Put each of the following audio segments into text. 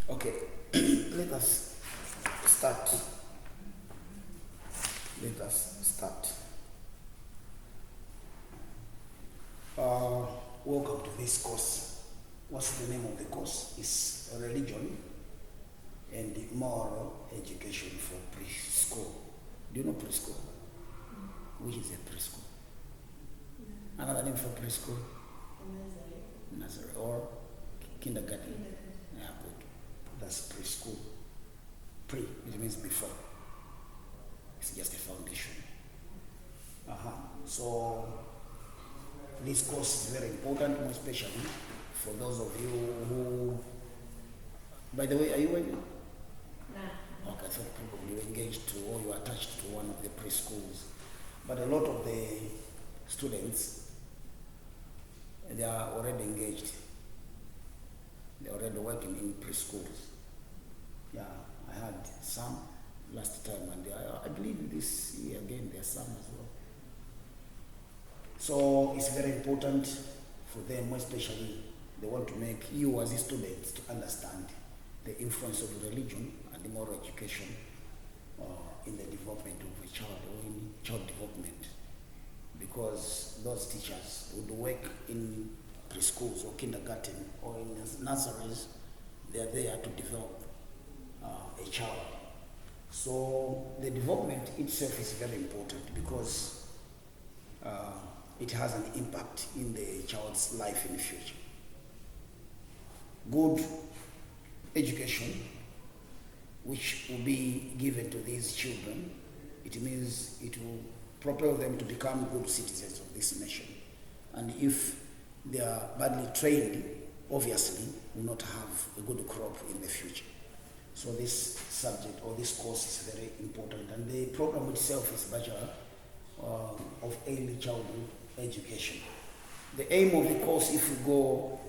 Okay, let us start. Let us start. Welcome to this course. What's the name of the course? It's Religion and Moral Education for Preschool. Do you know preschool? Which is a preschool? Another name for preschool? Nursery or kindergarten. Yeah, good. That's preschool. Pre, it means before. It's just a foundation. So this course is very important, more especially for those of you who, by the way, are you working? No. Okay, I thought probably you engaged to or you are attached to one of the preschools. But a lot of the students, they are already engaged. They're already working in preschools. Yeah, I had some last time, and I believe this year again there are some as well. So it's very important for them, especially they want to make you as students to understand the influence of religion and the moral education in the development of a child or in child development. Because those teachers would work in preschools or kindergarten or in nurseries, they are there to develop a child. So the development itself is very important because it has an impact in the child's life in the future. Good education, which will be given to these children, it means it will propel them to become good citizens of this nation. And if they are badly trained, obviously will not have a good crop in the future. So this subject or this course is very important, and the program itself is Bachelor of Early Childhood Education. The aim of the course, if you go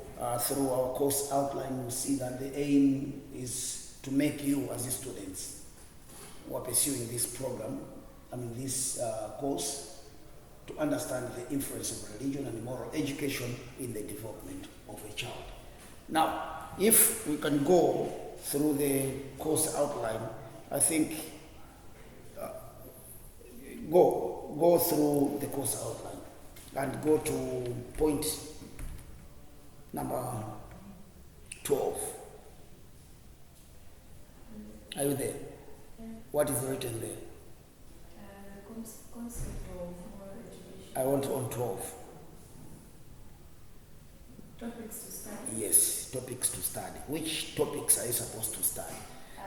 through our course outline, you'll see that the aim is to make you as the students who are pursuing this program, this course, to understand the influence of religion and moral education in the development of a child. Now, if we can go through the course outline, I think go through the course outline and go to point number 12. Are you there? Yeah. What is written there? Concept of moral education. I want on 12. Topics to study. Yes, topics to study. Which topics are you supposed to study?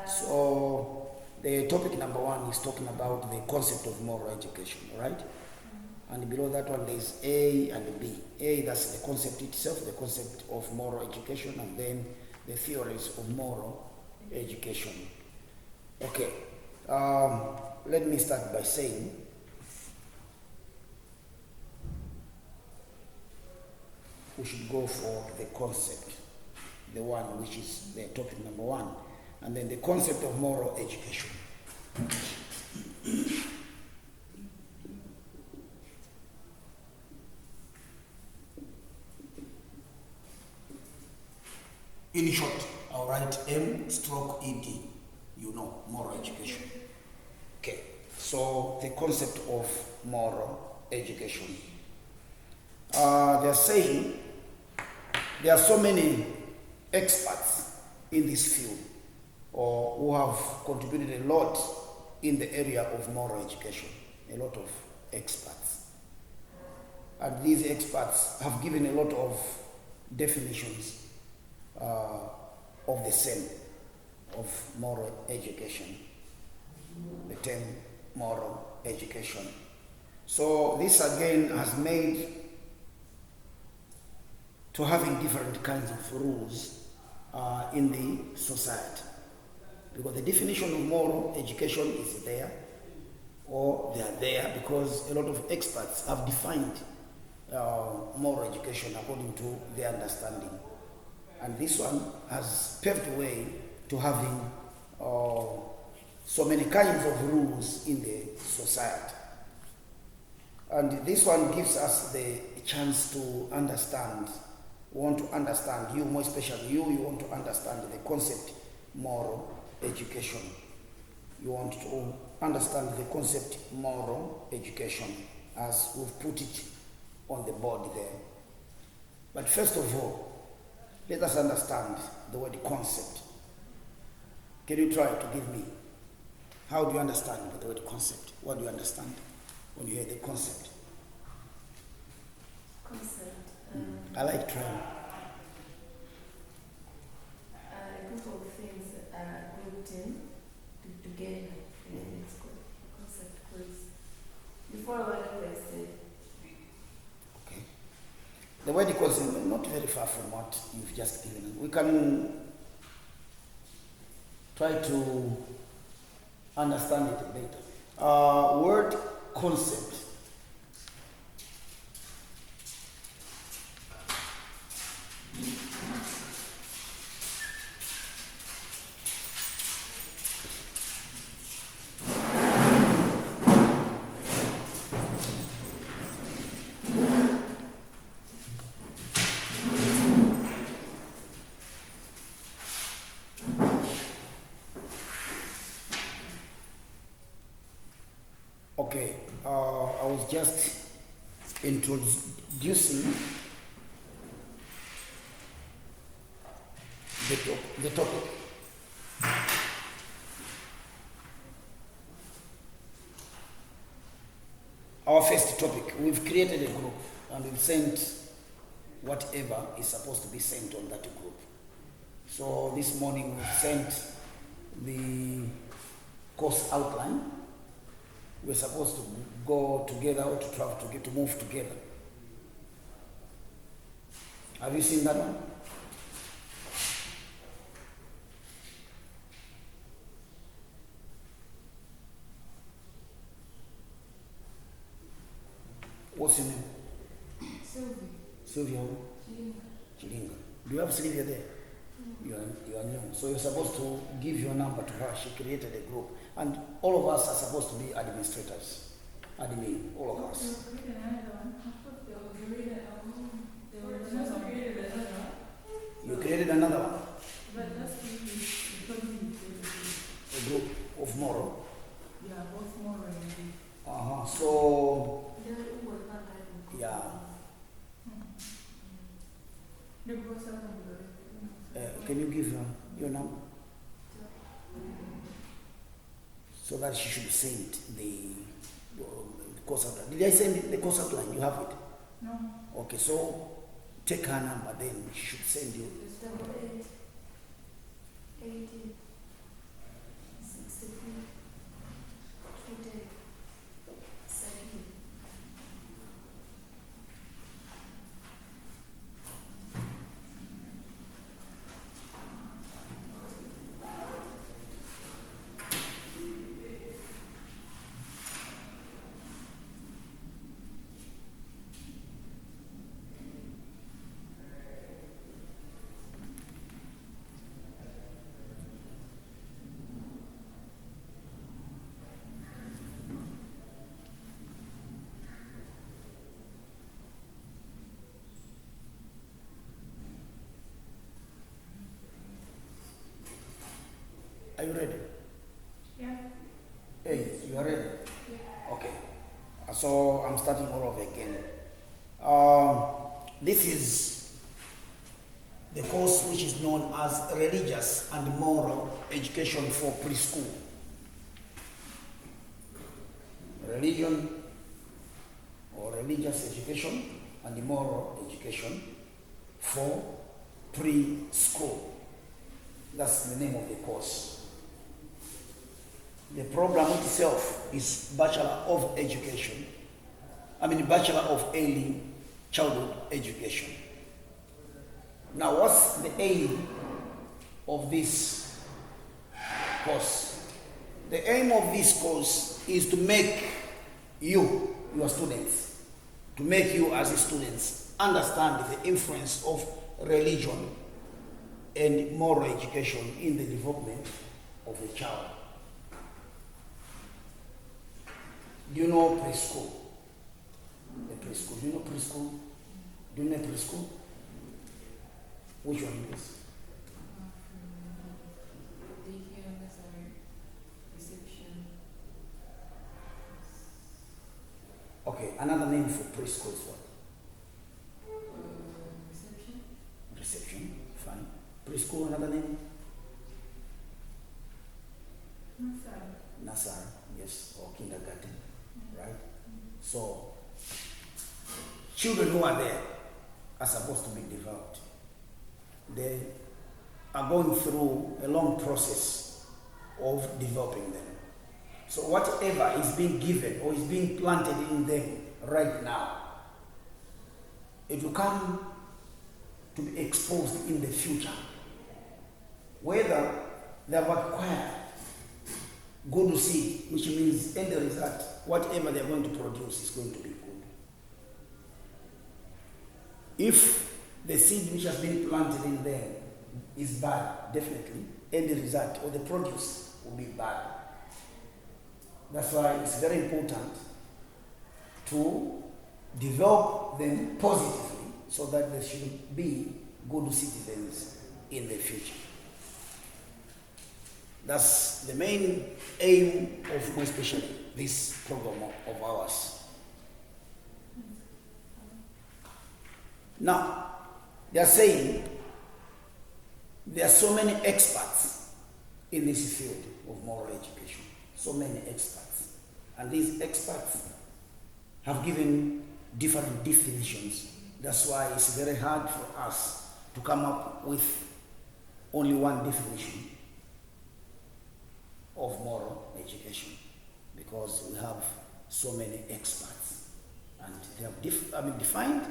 So the topic number 1 is talking about the concept of moral education, right? And below that one there is A and B. A, that's the concept itself, the concept of moral education, and then the theories of moral education. Okay, let me start by saying we should go for the concept, the one which is the topic number 1, and then the concept of moral education. In short, I'll write M/ED, moral education. Okay, so the concept of moral education. They're saying there are so many experts in this field or who have contributed a lot in the area of moral education, a lot of experts. And these experts have given a lot of definitions of the same, of moral education, the term moral education. So this again has made to having different kinds of rules in the society. Because the definition of moral education is there, or they are there because a lot of experts have defined moral education according to their understanding. And this one has paved the way to having so many kinds of rules in the society. And this one gives us the chance to understand, want to understand, you more especially you want to understand the concept moral education. You want to understand the concept moral education as we've put it on the board there. But first of all, let us understand the word concept. Can you try to give me, how do you understand the word concept? What do you understand when you hear the concept? Concept. I like trying. A group of things are grouped in together. And it's called concept quiz. Before what I said. Okay. The word concept, not very far from what you've just given. We can try to understand it later. Word concept. Okay, I was just introducing the topic. Our first topic, we've created a group and we've sent whatever is supposed to be sent on that group. So this morning we've sent the course outline. We're supposed to go together or to travel together, to move together. Have you seen that one? What's your name? Sylvie. Sylvia Chilinga. Do you have Sylvia there? You are new. So you're supposed to give your number to her. She created a group. And all of us are supposed to be administrators. Admin, all of us. You created another one? A group of moral? Yeah, both moral and So, yeah. Can you give her your number? So that she should send the course outline. Did I send the course outline? You have it? No. Okay, so take her number, then she should send you. It's 88 80 63 28 70. Are you ready? Yeah. Hey, you are ready? Yeah. Okay. So I'm starting all over again. This is the course which is known as Religious and Moral Education for Preschool. Religion or religious education and moral education for preschool. That's the name of the course. The program itself is Bachelor of Education. Bachelor of Early Childhood Education. Now, what's the aim of this course? The aim of this course is to make you, your students, to make you as students understand the influence of religion and moral education in the development of a child. Do you know preschool? The preschool. Do you know preschool? Do you know preschool? Which one is? Okay, another name for preschool is what? Reception. Reception, fine. Preschool, another name? Nursery, yes, or kindergarten, right? So, children who are there are supposed to be developed. They are going through a long process of developing them. So whatever is being given or is being planted in them right now, it will come to be exposed in the future. Whether they have acquired good seed, which means end result, whatever they're going to produce is going to be good. If the seed which has been planted in them is bad, definitely, end result or the produce will be bad. That's why it's very important to develop them positively so that they should be good citizens in the future. That's the main aim of, more especially, this program of ours. Now, they are saying there are so many experts in this field of moral education. So many experts. And these experts have given different definitions. That's why it's very hard for us to come up with only one definition of moral education, because we have so many experts. And they have defined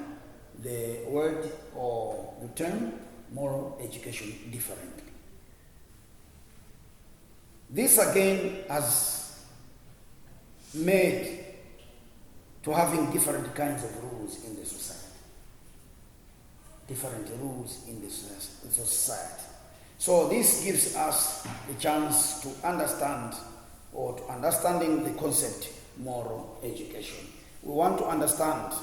the word or the term moral education differently. This again has made to having different kinds of rules in the society. Different rules in the society. So this gives us the chance to understand or to understanding the concept moral education. We want to understand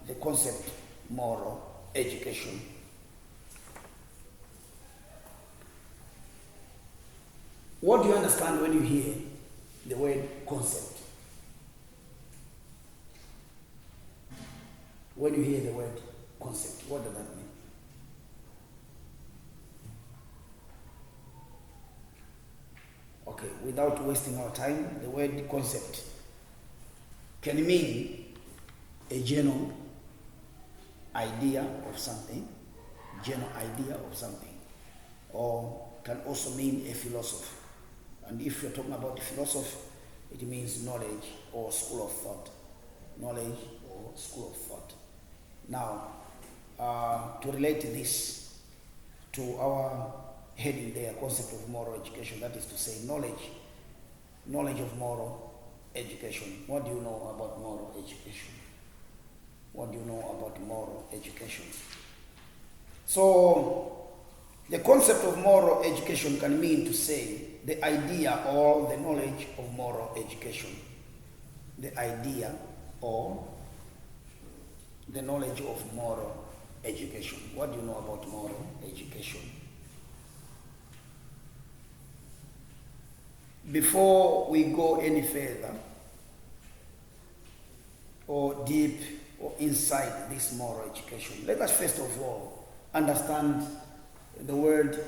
the concept moral education. What do you understand when you hear the word concept? When you hear the word concept, what does that mean? Okay, without wasting our time, the word concept can mean a general idea of something, or can also mean a philosophy. And if you're talking about philosophy, it means knowledge or school of thought. Knowledge or school of thought. Now, to relate this to our heading there, concept of moral education, that is to say knowledge of moral education. What do you know about moral education? What do you know about moral education? So, the concept of moral education can mean to say the idea or the knowledge of moral education. The idea or the knowledge of moral education. What do you know about moral education? Before we go any further or deep or inside this moral education, let us first of all understand the word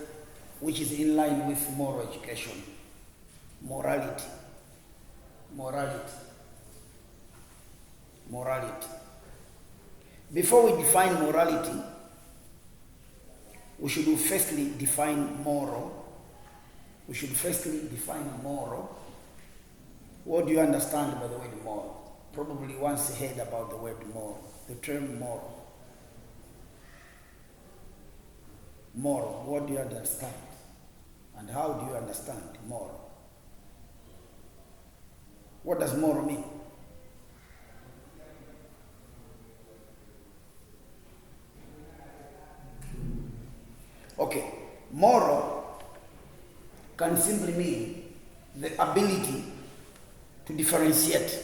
which is in line with moral education. Morality. Before we define morality, we should firstly define moral. What do you understand by the word moral? Probably once heard about the word moral, the term moral. Moral, what do you understand? And how do you understand moral? What does moral mean? Okay, moral can simply mean the ability to differentiate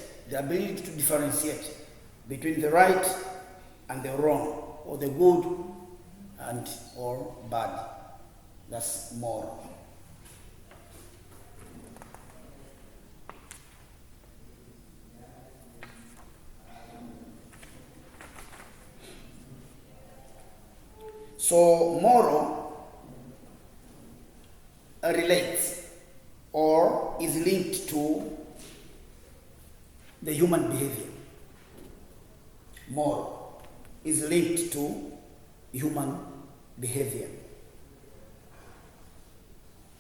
between the right and the wrong, or the good and or bad. That's moral. So moral relates or is linked to the human behavior. Moral is linked to human behavior.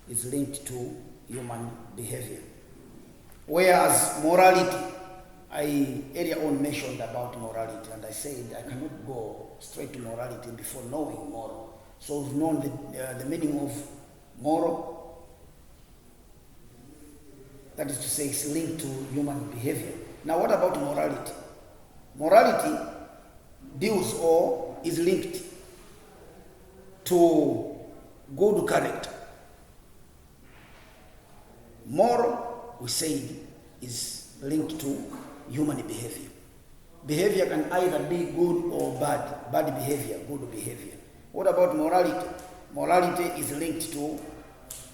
Is linked to human behavior. Whereas morality, I earlier on mentioned about morality, and I said I cannot go straight to morality before knowing moral. So we've known the meaning of moral. That is to say, it's linked to human behavior. Now, what about morality? Morality deals or is linked to good character. Moral, we said, is linked to human behavior. Behavior can either be good or bad. Bad behavior, good behavior. What about morality? Morality is linked to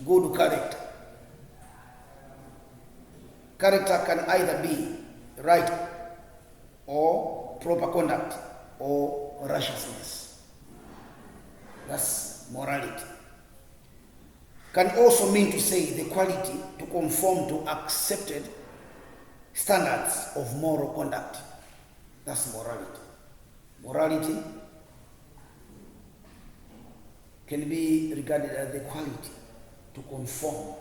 good character. Character can either be right or proper conduct or righteousness. That's morality. Can also mean to say the quality to conform to accepted standards of moral conduct. That's morality. Morality can be regarded as the quality to conform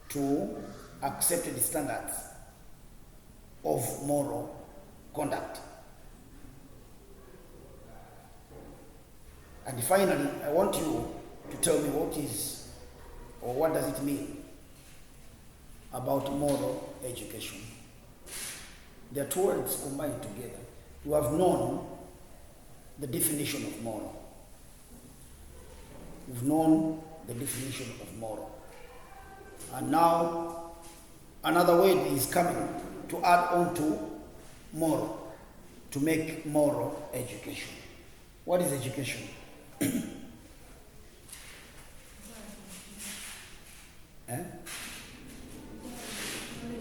to accepted standards of moral conduct. And finally, I want you to tell me what is or what does it mean about moral education. There are two words combined together. You have known the definition of moral. You've known the definition of moral. And now another word is coming to add on to moral, to make moral education. What is education?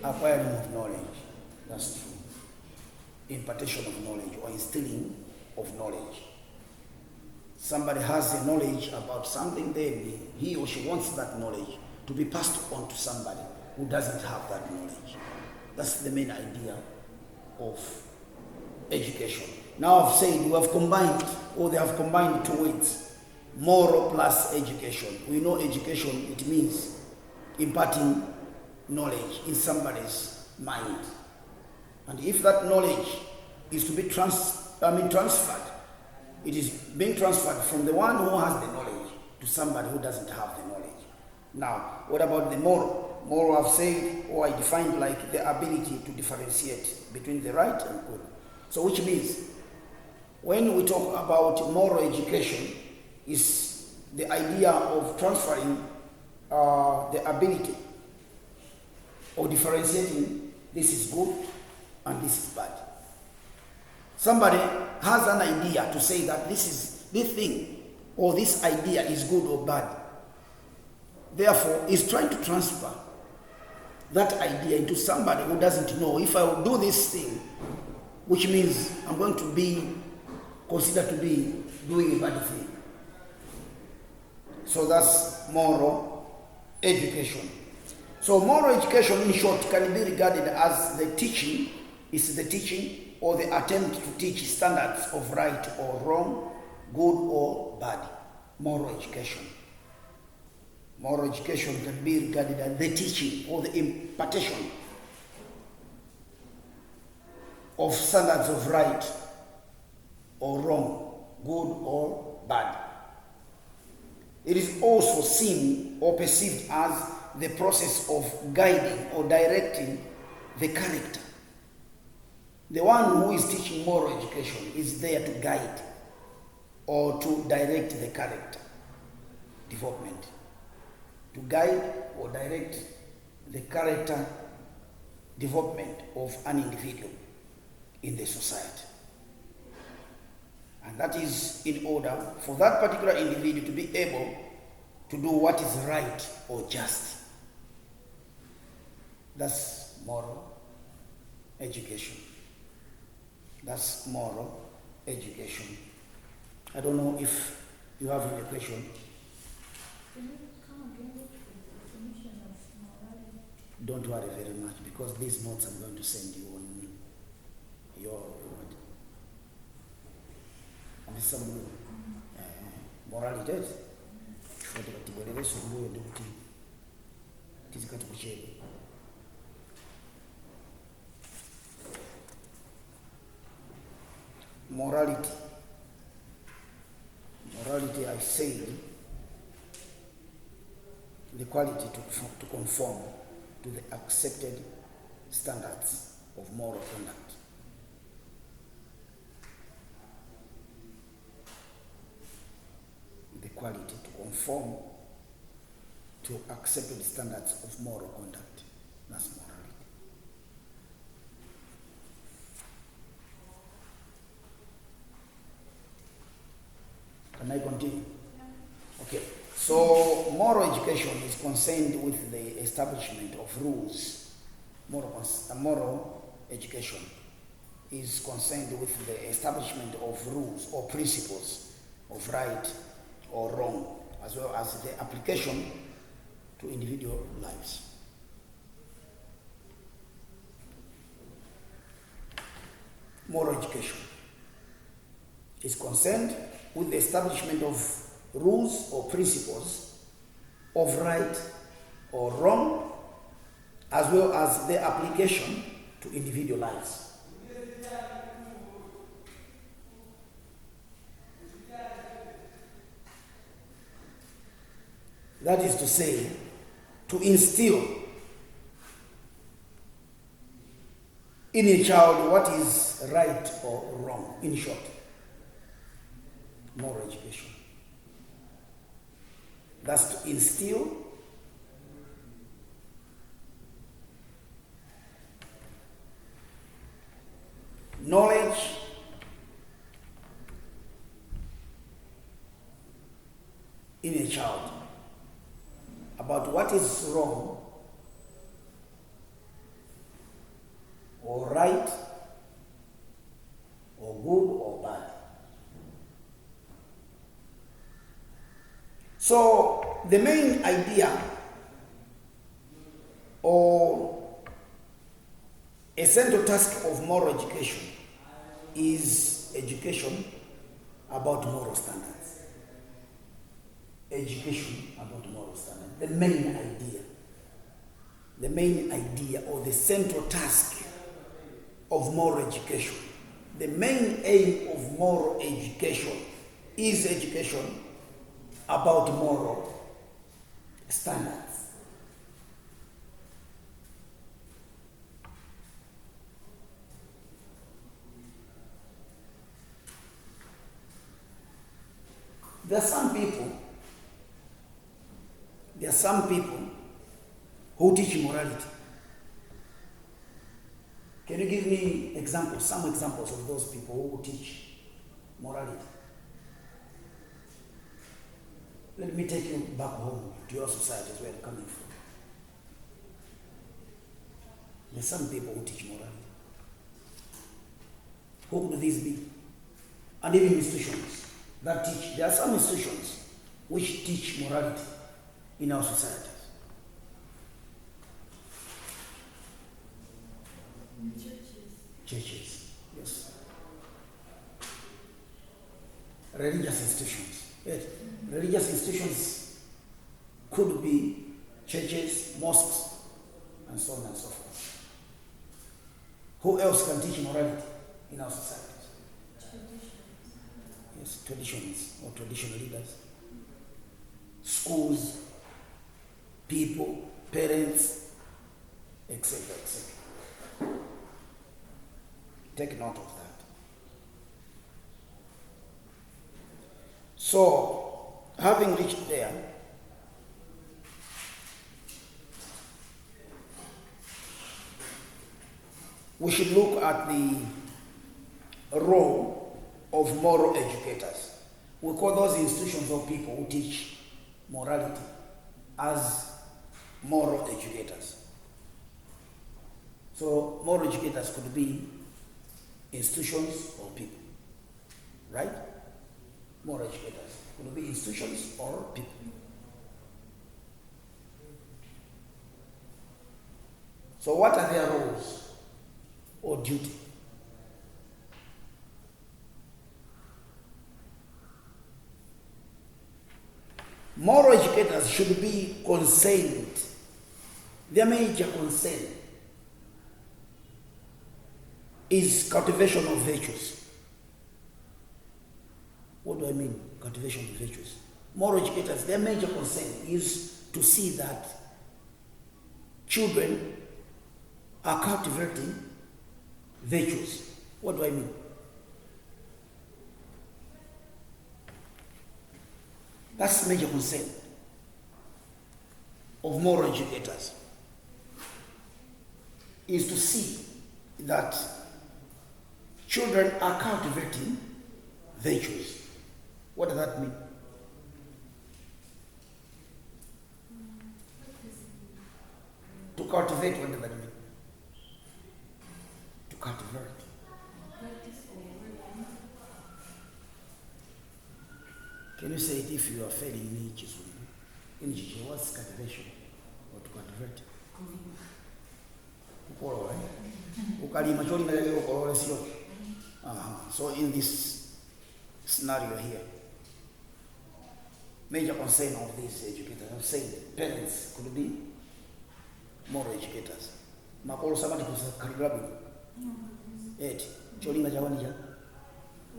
Acquiring of knowledge. That's true. Impartation of knowledge or instilling of knowledge. Somebody has a knowledge about something, then he or she wants that knowledge to be passed on to somebody who doesn't have that knowledge. That's the main idea of education. Now I've said we have combined, or they have combined two words, moral plus education. We know education, it means imparting knowledge in somebody's mind. And if that knowledge is to be transferred, it is being transferred from the one who has the knowledge to somebody who doesn't have the knowledge. Now, what about the moral? Moral I've said, or I defined like the ability to differentiate between the right and good. So which means, when we talk about moral education, is the idea of transferring the ability or differentiating this is good and this is bad. Somebody has an idea to say that this thing or this idea is good or bad. Therefore, is trying to transfer that idea into somebody who doesn't know. If I will do this thing, which means I'm going to be considered to be doing a bad thing. So that's moral education. So moral education, in short, can be regarded as the teaching or the attempt to teach standards of right or wrong, good or bad. Moral education. Moral education can be regarded as the teaching or the impartation of standards of right or wrong, good or bad. It is also seen or perceived as the process of guiding or directing the character. The one who is teaching moral education is there to guide or to direct the character development. To guide or direct the character development of an individual in the society. And that is in order for that particular individual to be able to do what is right or just. That's moral education. That's moral education. I don't know if You have any question? Can you come again with the definition of morality? Don't worry very much because these notes I'm going to send you on your some morality. Morality. Morality, I say, the quality to conform to the accepted standards of moral conduct. The quality to conform to accepted standards of moral conduct. That's morality. Can I continue? Okay. So moral education is concerned with the establishment of rules. Moral education is concerned with the establishment of rules or principles of right or wrong, as well as the application to individual lives. Moral education is concerned with the establishment of rules or principles of right or wrong, as well as their application to individual lives. That is to say, to instill in a child what is right or wrong, in short. Moral education. That's to instill knowledge in a child about what is wrong or right or good or bad. So the main idea or a central task of moral education is education about moral standards. Education about moral standards. The main idea or the central task of moral education. The main aim of moral education is education about moral standards. There are some people who teach morality. Can you give me some examples of those people who teach morality? Let me take you back home to your society where you're coming from. There are some people who teach morality. Who could these be? And even institutions that teach. There are some institutions which teach morality in our societies. Churches, yes. Religious institutions. Yes. Religious institutions could be churches, mosques, and so on and so forth. Who else can teach morality in our societies? Yes, traditions or traditional leaders. Schools, people, parents, etc., etc. Take note of that. So, having reached there, we should look at the role of moral educators. We call those institutions or people who teach morality as moral educators. So, moral educators could be institutions or people, right? Moral educators. Could be institutions or people. So what are their roles or duty? Moral educators should be concerned. Their major concern is cultivation of virtues. What do I mean, cultivation of virtues? Moral educators, their major concern is to see that children are cultivating virtues. What do I mean? That's the major concern of moral educators, is to see that children are cultivating virtues. What does that mean? To cultivate, what does that mean? To cultivate. Can you say it if you are failing me, in what's cultivation or to cultivate? So in this scenario here, major concern of these educators, I'm saying parents could be moral educators. Makolo samati kusakarirabu. Eti, cholinga chawanija.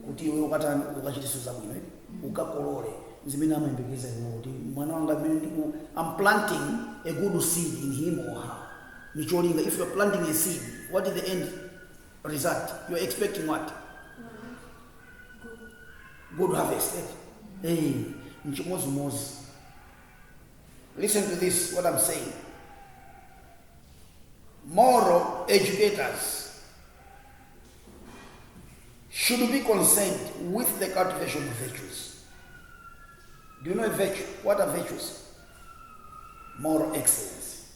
Kuti wewe ukatani ukachitisuza bwino ukakolole nzimene amayembekeza kuti mwana wanga I'm planting a good seed in him or her. Nicholinga, if you're planting a seed, what is the end result? You're expecting what? Good harvest. Hey, listen to this, what I'm saying. Moral educators should be concerned with the cultivation of virtues. Do you know a virtue? What are virtues? Moral excellence.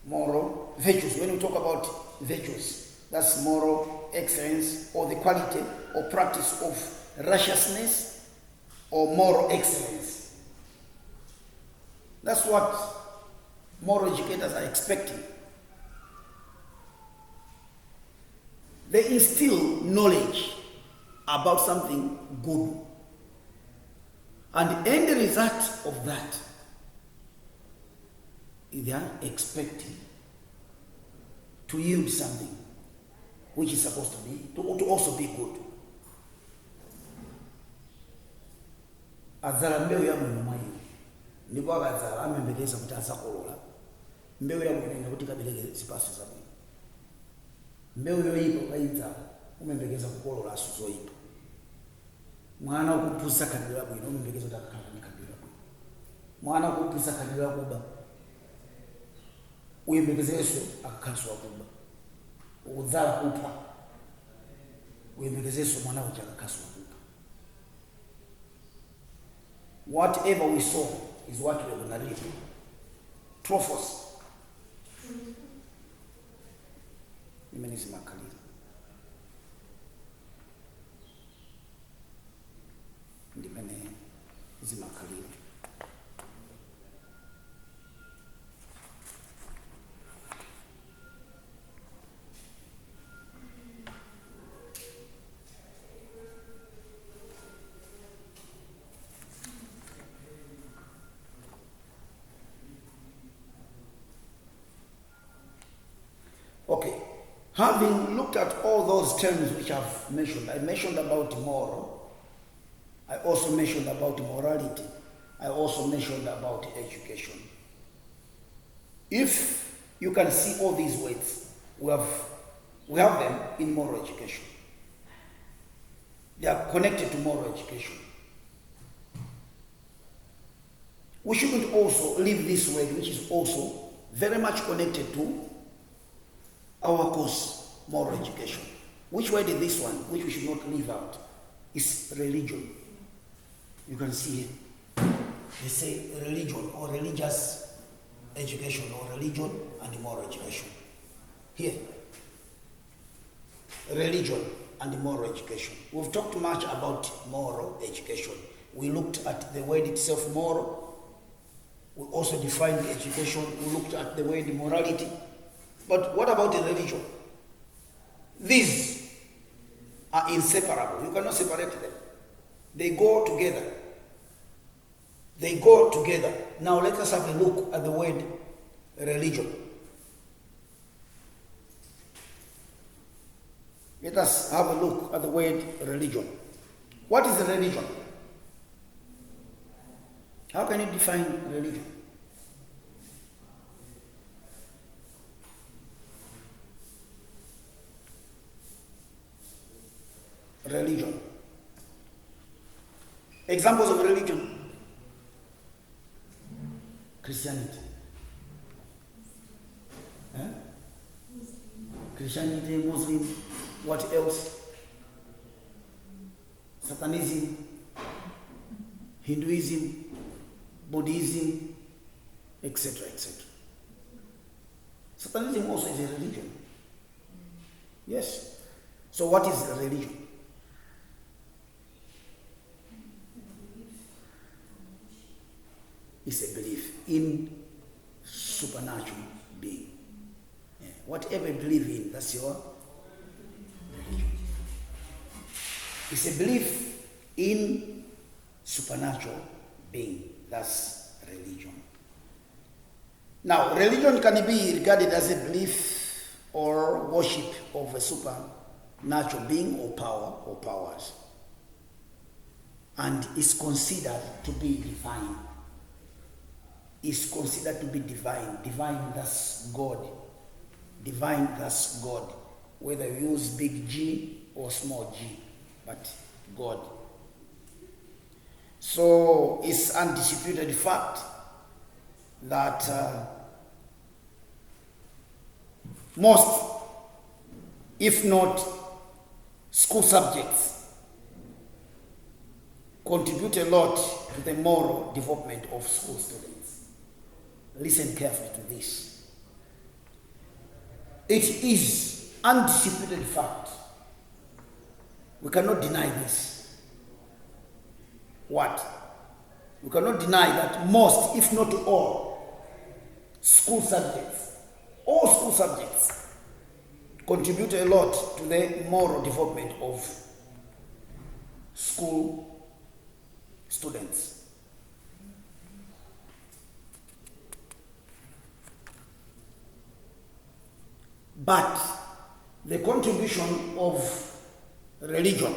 Moral virtues. When we talk about virtues, that's moral excellence or the quality or practice of righteousness or moral excellence. That's what moral educators are expecting. They instill knowledge about something good. And the end result of that, they are expecting to yield something which is supposed to be, to also be good. Azala mbeu ya mwenu mwayo. Ndipo akazala amembekeza kuti azakolola. Mbeu ya mwenu kuti kabeleke zipaso za mwenu. Mbeu yoyipa kayidza umembekeza kukolola asuzoyipa. Mwana ukupusa kadira bwino umembekeza kuti akakhala kadira bwino. Mwana ukupusa kadira kuba uyembekezeso akakhaso akuba. Ukudzala kupha uyembekezeso mwana uja akakhaso akuba. Whatever we sow is what we are going to reap. Trophos. Imeni zimakalira. Ndimene zimakalira. Okay, having looked at all those terms which I've mentioned, I mentioned about moral, I also mentioned about morality, I also mentioned about education. If you can see all these words, we have them in moral education. They are connected to moral education. We shouldn't also leave this word, which is also very much connected to our course, moral education. Which word is this one, which we should not leave out? Is religion. You can see it. They say religion or religious education or religion and moral education. Here, religion and moral education. We've talked much about moral education. We looked at the word itself, moral. We also defined education. We looked at the word morality. But what about the religion? These are inseparable. You cannot separate them. They go together. They go together. Now let us have a look at the word religion. Let us have a look at the word religion. What is a religion? How can you define religion? Religion. Examples of religion. Christianity. Huh? Christianity, Muslim, what else? Satanism, Hinduism, Buddhism, etc., etc. Satanism also is a religion. Yes. So what is a religion? It's a belief in supernatural being. Yeah. Whatever you believe in, that's your religion. It's a belief in supernatural being. That's religion. Now, religion can be regarded as a belief or worship of a supernatural being or power or powers, and is considered to be divine. Is considered to be divine. Divine, that's God. Divine, that's God. Whether you use big G or small g, but God. So it's undisputed fact that most, if not school subjects, contribute a lot to the moral development of school students. Listen carefully to this. It is undisputed fact. We cannot deny this. What? We cannot deny that most, if not all, school subjects, all school subjects, contribute a lot to the moral development of school students. But the contribution of religion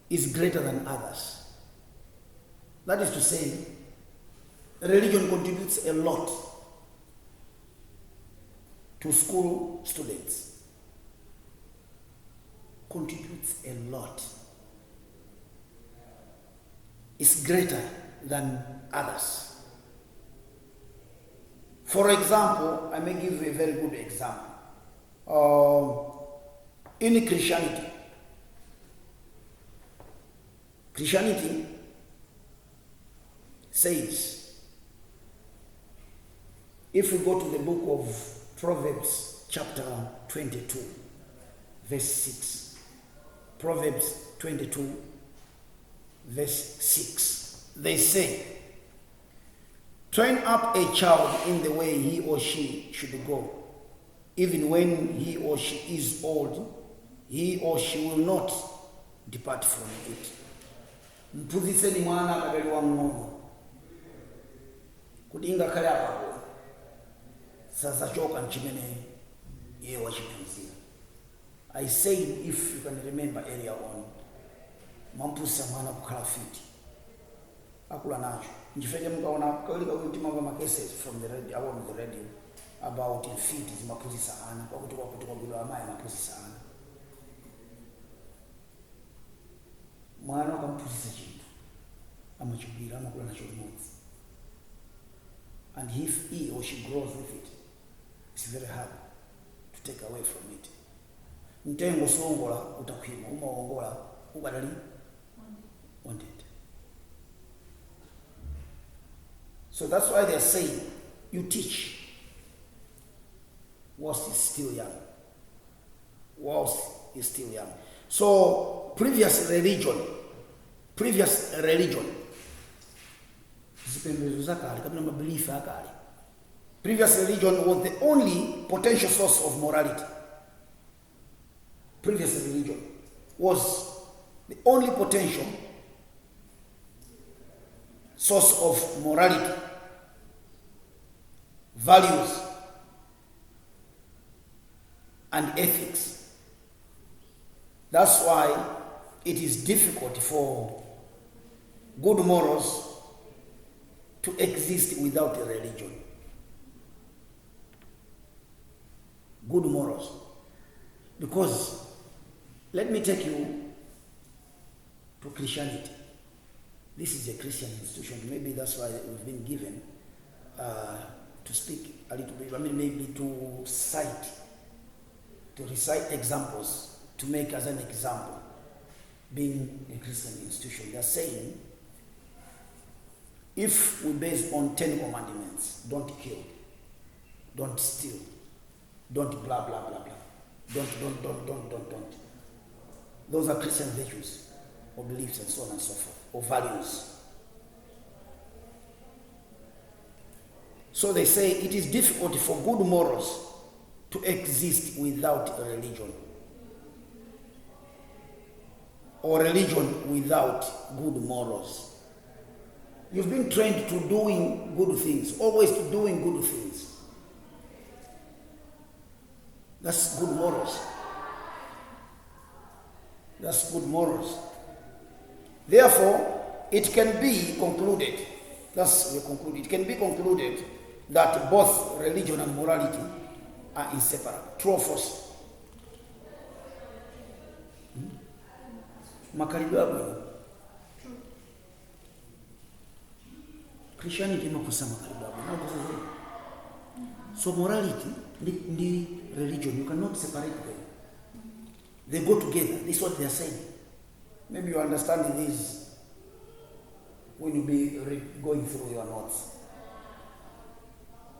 is greater than others. That is to say, religion contributes a lot to school students. Contributes a lot. It's greater than others. For example, I may give you a very good example. In Christianity says, if we go to the book of Proverbs chapter 22, verse 6, Proverbs 22, verse 6, they say, train up a child in the way he or she should go. Even when he or she is old, he or she will not depart from it. Mpuziseni mwana akabaliwa mng'ono. Kudinga kale apapo. Sasa choka nchimene ye wachipuzia. I said, if you can remember earlier on, mampusa mwana kukhala fiti. Akula nacho. Njifeke mkaona kalika kutimanga makeses from the radio, on the radio. About feet is mapuzi sana kwa kutoka bila amaya mapuzi sana mwana kampuzisa chintu amachibira amakula nacho limodzi, and if he or she grows with it, it's very hard to take away from it. Mtengo songola utakwima, umaongola ukadali wanted. So that's why they're saying you teach whilst is still young. Whilst is still young. So previous religion previous religion, previous religion was the only potential source of morality. Previous religion was the only potential source of morality, values, and ethics. That's why it is difficult for good morals to exist without a religion. Good morals. Because, let me take you to Christianity. This is a Christian institution. Maybe that's why we've been given to speak a little bit. Maybe to recite examples, to make as an example, being a Christian institution. They're saying, if we base on 10 commandments, don't kill, don't steal, don't blah, blah, blah, blah, don't. Those are Christian virtues, or beliefs, and so on and so forth, or values. So they say it is difficult for good morals to exist without a religion, or religion without good morals. You've been trained to doing good things, always to doing good things. That's good morals. That's good morals. Therefore, it can be concluded, it can be concluded that both religion and morality are inseparable. True or false? Makaribu. Christianity makosa makaribu. So morality and religion, you cannot separate them. They go together. This is what they are saying. Maybe you understand this when you be going through your notes.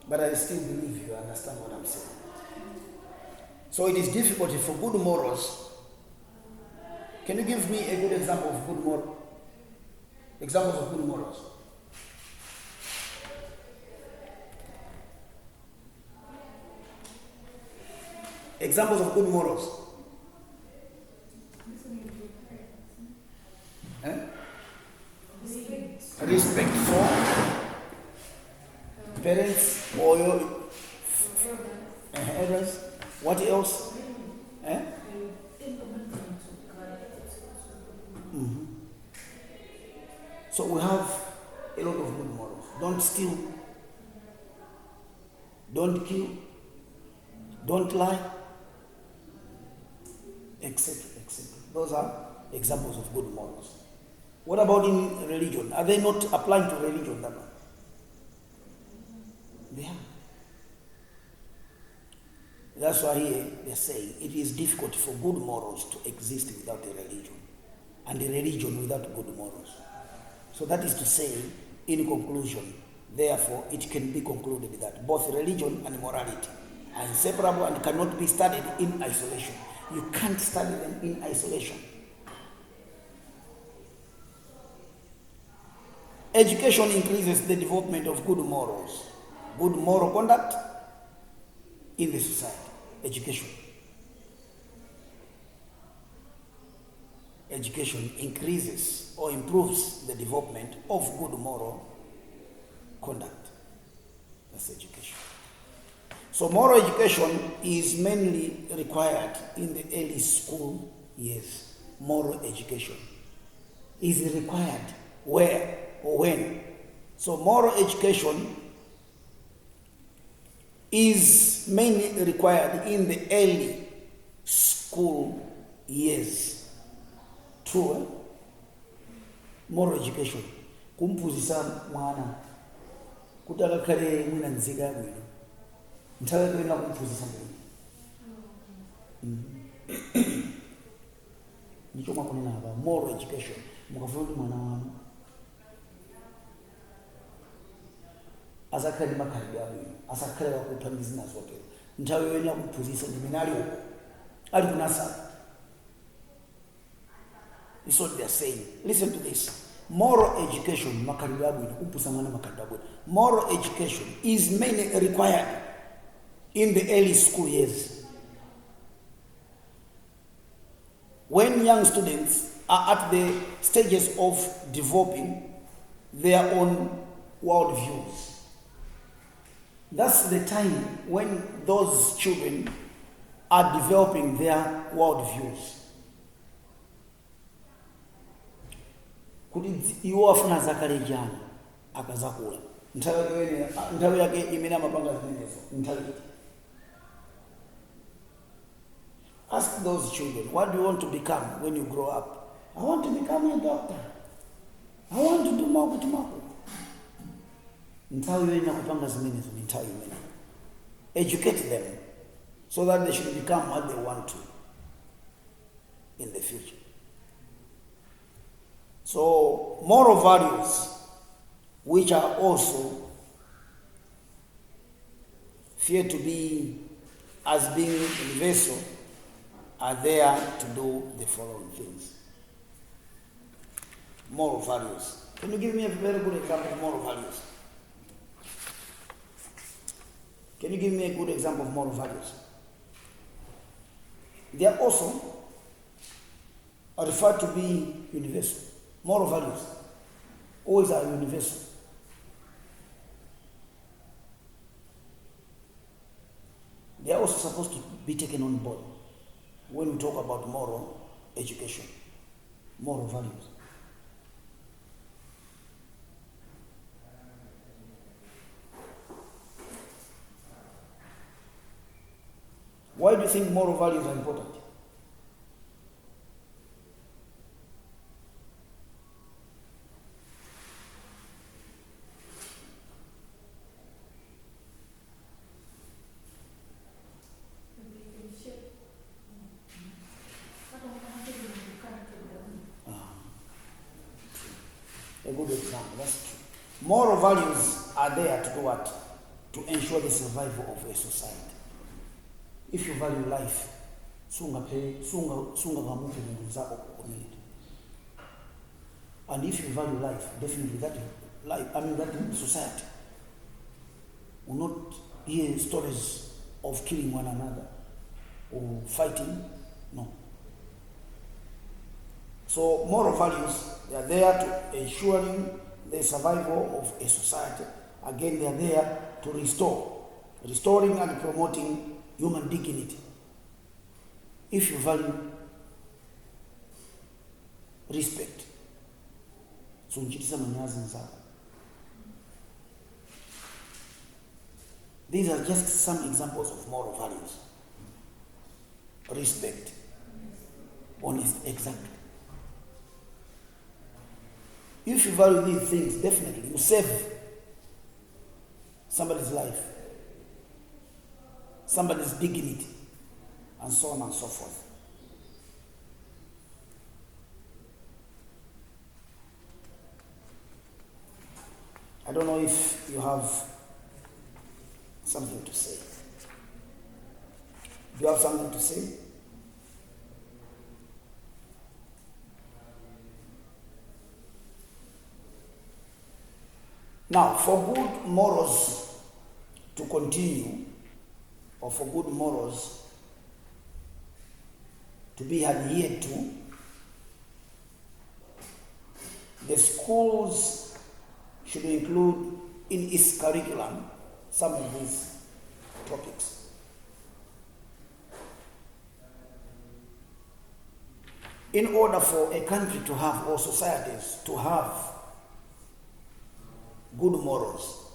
But I still believe you understand what I'm saying. So it is difficult for good morals. Can you give me a good example of good moral? Examples of good morals. Examples of good morals. Respect for parents or your elders. What else? So we have a lot of good morals. Don't steal. Don't kill. Don't lie. Etc. Those are examples of good morals. What about in religion? Are they not applying to religion? They are. That's why here they're saying it is difficult for good morals to exist without a religion, and a religion without good morals. So that is to say, in conclusion, therefore, it can be concluded that both religion and morality are inseparable and cannot be studied in isolation. You can't study them in isolation. Education increases the development of good morals, good moral conduct in the society. Education increases or improves the development of good moral conduct. That's education. So moral education is mainly required in the early school years. Moral education is required where or when. So moral education is mainly required in the early school years. True, eh? Moral education. Kumpuzisa mwana kutaka kale mwina nziga bwino. Ntaka kwenda kumpuzisa bwino. Nicho makunena hapa moral education. Mukafuna mwana wanu azakali makali bwino. Asakale wakutamizi na zote. Ntaka kwenda kumpuzisa ni minali ali kunasa. This is what they are saying. Listen to this. Moral education, moral education is mainly required in the early school years. When young students are at the stages of developing their own worldviews, that's the time when those children are developing their worldviews. Kuti iwo afuna zakale jana akazakula nthawi yake imene amapanga zimenezo nthawi. Ask those children, what do you want to become when you grow up? I want to become a doctor. I want to do maku. Nthawi yene nakupanga zimenezo ni nthawi imene. Educate them so that they should become what they want to in the future. So, moral values, which are also feared to be as being universal, are there to do the following things. Moral values. Can you give me a very good example of moral values? Can you give me a good example of moral values? They are also referred to be universal. Moral values always are universal. They are also supposed to be taken on board when we talk about moral education, moral values. Why do you think moral values are important? A good example, that's true. Moral values are there to do what? To ensure the survival of a society. If you value life, sunga kamuke mungu zako community. And if you value life, definitely that society will not hear stories of killing one another or fighting. No. So moral values, they are there to ensuring the survival of a society. Again, they are there to restoring and promoting human dignity. If you value respect, so these are just some examples of moral values. Respect, honest, exact. If you value these things, definitely you save somebody's life, somebody's dignity, and so on and so forth. I don't know if you have something to say. Do you have something to say? Now, for good morals to continue, or for good morals to be adhered to, the schools should include in its curriculum some of these topics. In order for a country to have, or societies to have, good morals,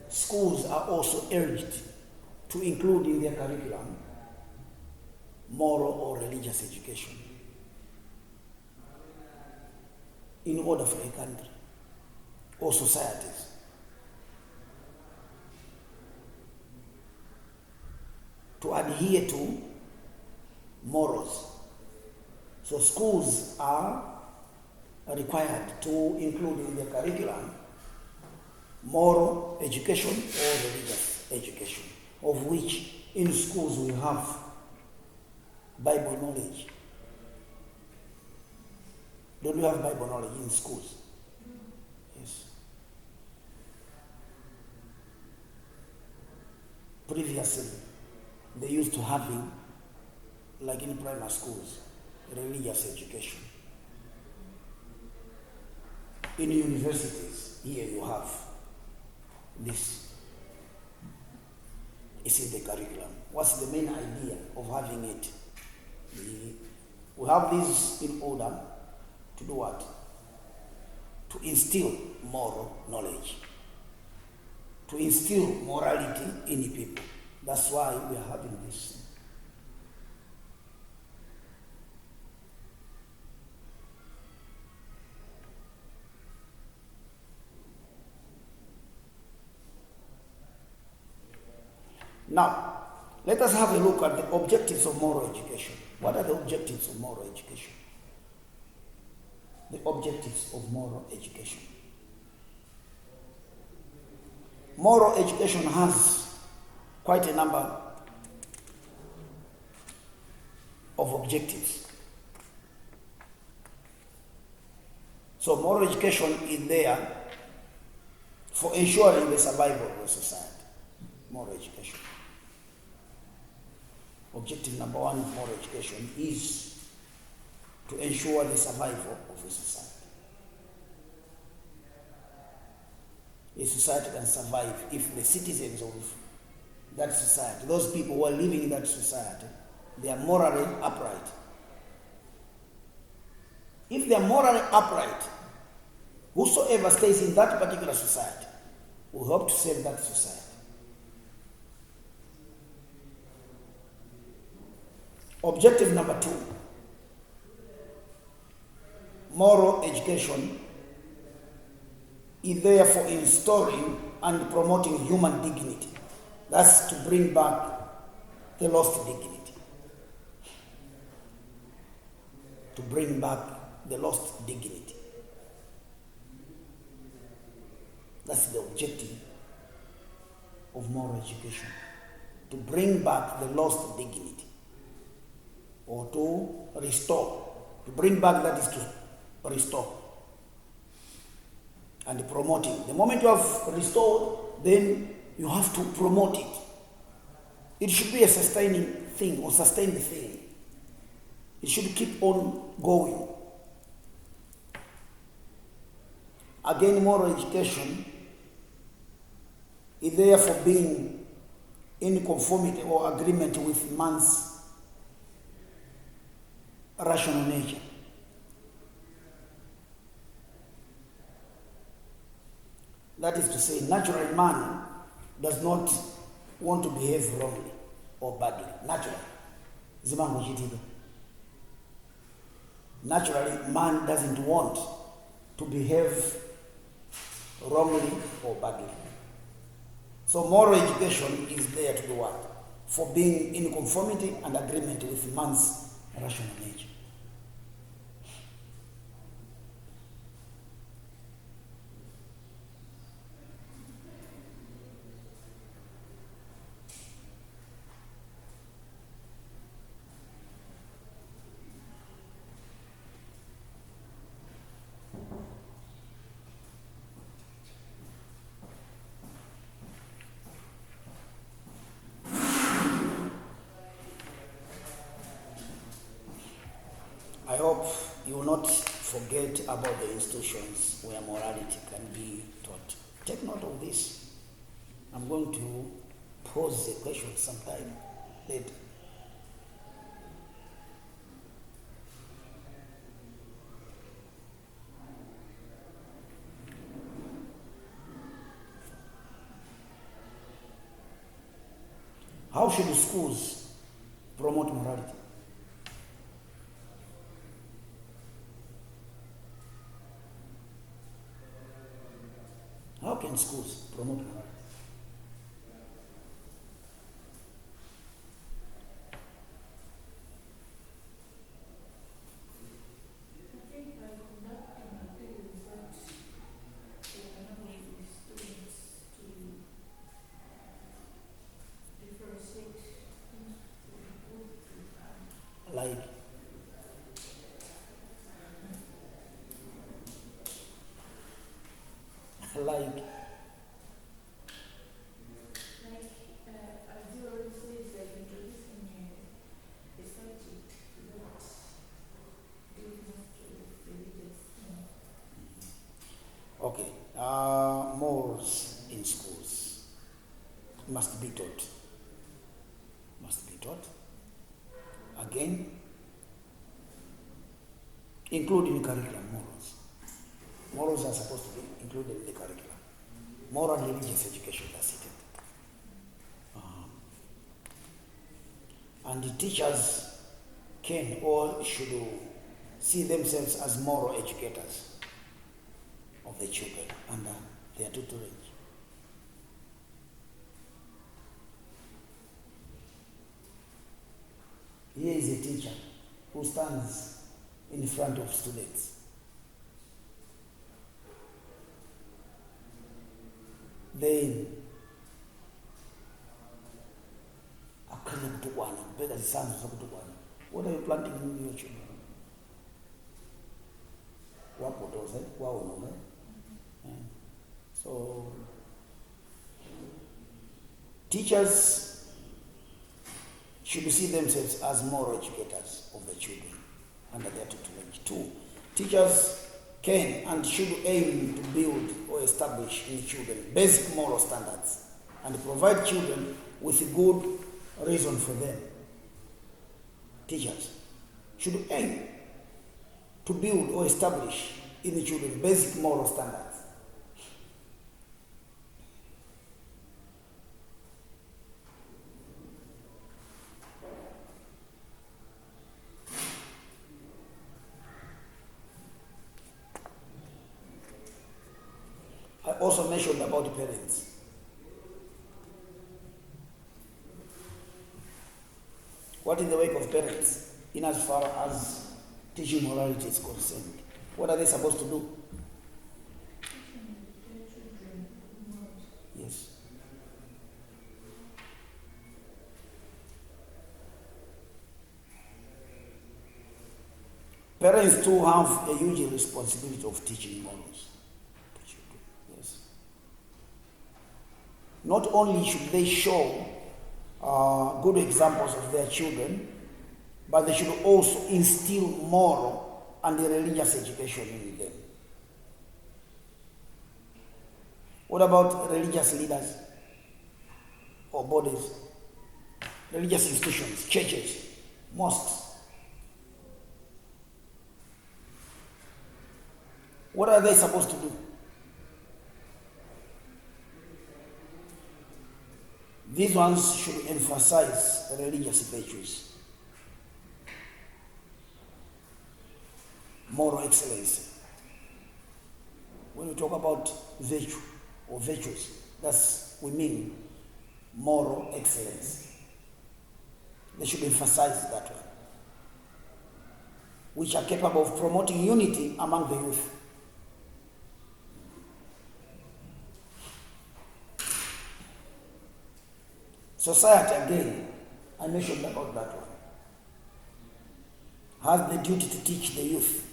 schools are also urged to include in their curriculum moral or religious education in order for a country or societies to adhere to morals. So schools are required to include in their curriculum moral education or religious education, of which in schools we have Bible knowledge, Don't you have Bible knowledge in schools? Yes. Previously, they used to having, like in primary schools, religious education. In universities, here you have this. It's in the curriculum. What's the main idea of having it? We have this in order to do what? To instill moral knowledge. To instill morality in the people. That's why we are having this. Now, let us have a look at the objectives of moral education. What are the objectives of moral education? The objectives of moral education. Moral education has quite a number of objectives. So moral education is there for ensuring the survival of a society. Moral education. Objective number one of moral education is to ensure the survival of a society. A society can survive if the citizens of that society, those people who are living in that society, they are morally upright. If they are morally upright, whosoever stays in that particular society will help to save that society. Objective number two, moral education is there for installing and promoting human dignity. That's to bring back the lost dignity. To bring back the lost dignity. That's the objective of moral education. To bring back the lost dignity. Or to restore. To bring back, that is to restore. And promoting. The moment you have restored, then you have to promote it. It should be a sustaining thing or sustained thing. It should keep on going. Again, moral education is there for being in conformity or agreement with man's rational nature. That is to say, natural man does not want to behave wrongly or badly. Naturally. Naturally, man doesn't want to behave wrongly or badly. So moral education is there to do what? For being in conformity and agreement with man's rational nature. I hope you will not forget about the institutions where morality can be taught. Take note of this. I'm going to pose the question sometime later. How should schools promote morality? How can schools promote morality? I think by conducting activities that enable the students to differentiate good and bad. Like, must be taught. Must be taught. Again, including curriculum morals. Morals are supposed to be included in the curriculum. Moral and religious education, that's it. And the teachers can or should see themselves as moral educators of the children under their tutelage. Here is a teacher who stands in front of students. Then what are you planting in your children? So teachers should see themselves as moral educators of the children under their tutelage. 2, teachers can and should aim to build or establish in children basic moral standards and provide children with a good reason for them. Teachers should aim to build or establish in the children basic moral standards. I also mentioned about the parents. What is the work of parents in as far as teaching morality is concerned? What are they supposed to do? Yes. Parents too have a huge responsibility of teaching morals to children. Yes. Not only should they show good examples of their children, but they should also instill moral and religious education in them. What about religious leaders or bodies, religious institutions, churches, mosques? What are they supposed to do? These ones should emphasize religious virtues, moral excellence. When we talk about virtue or virtues, we mean moral excellence. They should emphasize that one, which are capable of promoting unity among the youth. Society, again, I mentioned about that one, has the duty to teach the youth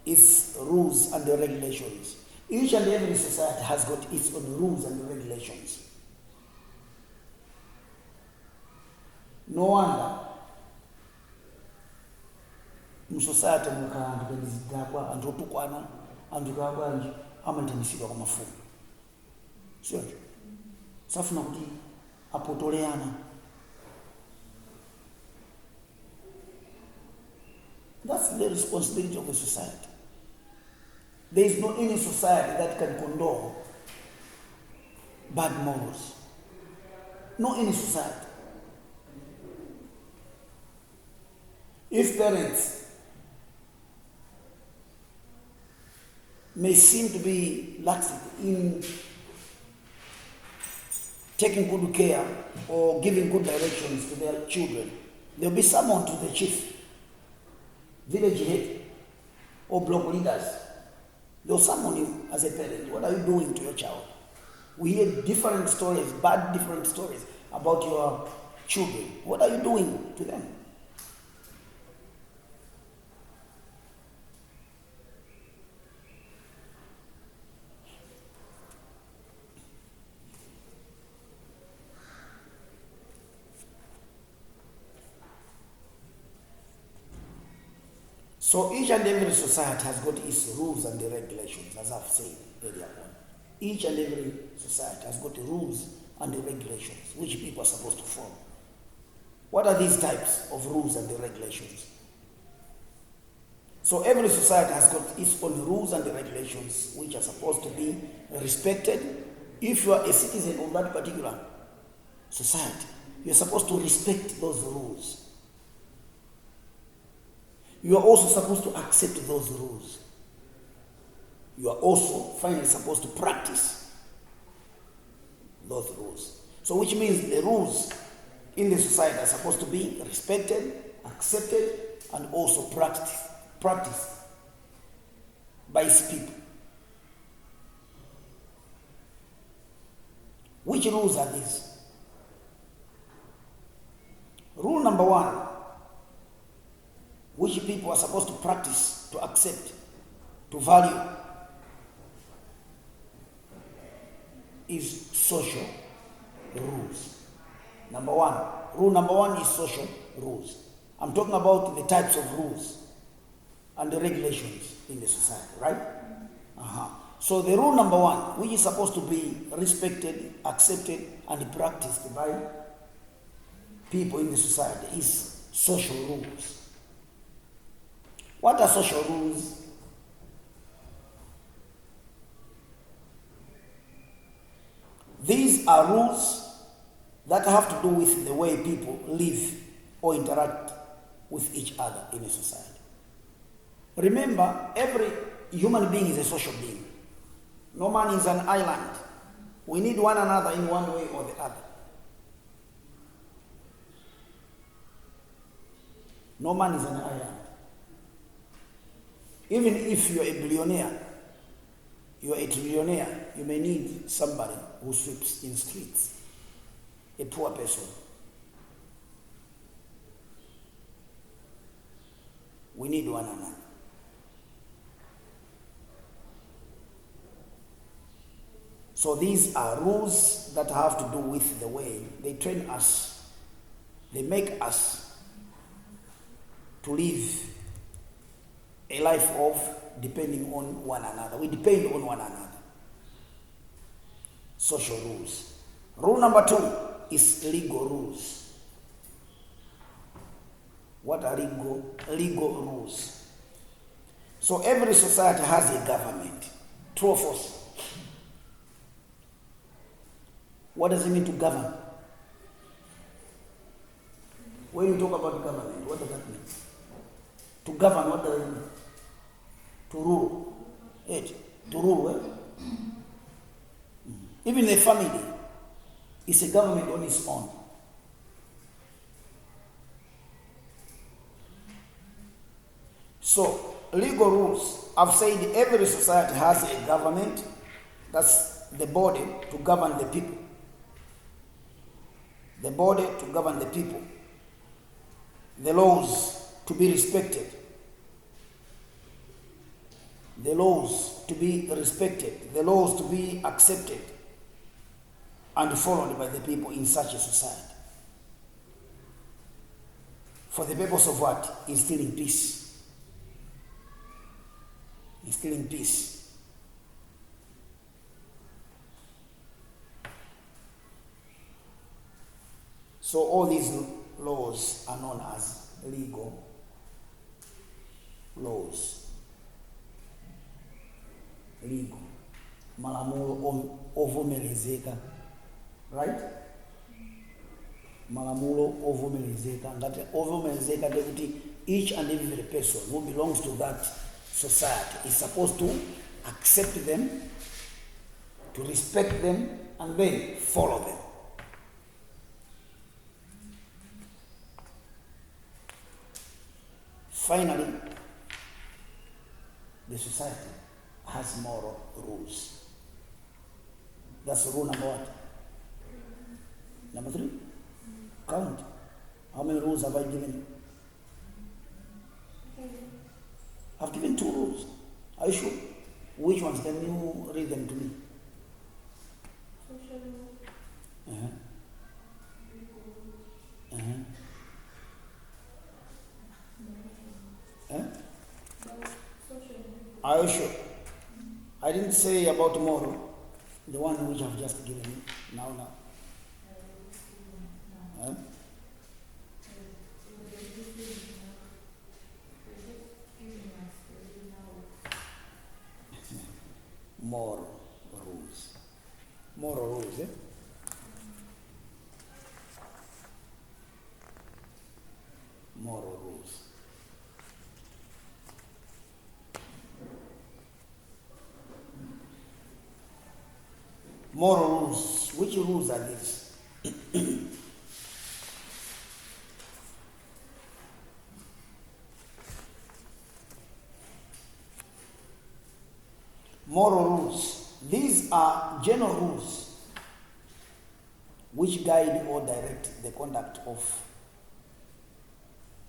its rules and the regulations. Each and every society has got its own rules and regulations. No wonder in society mukantu benizidakwa antu otukwana antu kakwanji amantenisiwa kwa mafumu. Sio? Safuna kuti apotoleana. That's the responsibility of a society. There is no any society that can condone bad morals. No any society. If parents may seem to be lax in taking good care or giving good directions to their children, there will be someone to the chief, village head, or block leaders. They'll summon you as a parent. What are you doing to your child? We hear different stories, different stories about your children. What are you doing to them? So each and every society has got its rules and the regulations, as I've said earlier on. Each and every society has got the rules and the regulations which people are supposed to follow. What are these types of rules and the regulations? So every society has got its own rules and regulations which are supposed to be respected. If you are a citizen of that particular society, you're supposed to respect those rules. You are also supposed to accept those rules. You are also finally supposed to practice those rules. So which means the rules in the society are supposed to be respected, accepted, and also practiced by its people. Which rules are these? Rule number 1, which people are supposed to practice, to accept, to value, is social rules. Rule number one is social rules. I'm talking about the types of rules and the regulations in the society, right? So the rule number 1, which is supposed to be respected, accepted, and practiced by people in the society, is social rules. What are social rules? These are rules that have to do with the way people live or interact with each other in a society. Remember, every human being is a social being. No man is an island. We need one another in one way or the other. No man is an island. Even if you're a billionaire, you're a trillionaire, you may need somebody who sweeps in streets, a poor person. We need one another. So these are rules that have to do with the way they train us, they make us to live a life of depending on one another. We depend on one another. Social rules. Rule number 2 is legal rules. What are legal rules? So every society has a government. True or false? What does it mean to govern? When you talk about government, what does that mean? To govern, what does it mean? To rule. To rule well. Even a family is a government on its own. So, legal rules. I've said every society has a government. That's the body to govern the people. The body to govern the people. The laws to be respected. The laws to be respected. The laws to be accepted and followed by the people in such a society. For the purpose of what? Instilling peace. Instilling peace. So all these laws are known as legal laws. Legal. Malamulo ovomelezeka. Right? Malamulo ovomelezeka. Ngati ovomelezeka deputy, each and every person who belongs to that society is supposed to accept them, to respect them, and then follow them. Finally, the society has moral rules. That's rule number what? Number 3? Count. How many rules have I given? I've given 2 rules. Are you sure? Which ones? Can you read them to me? Social rule. Are you sure? I didn't say about tomorrow, the one which I've just given you. Now. moral rules. Moral rules. Which rules are these? Moral rules. These are general rules which guide or direct the conduct of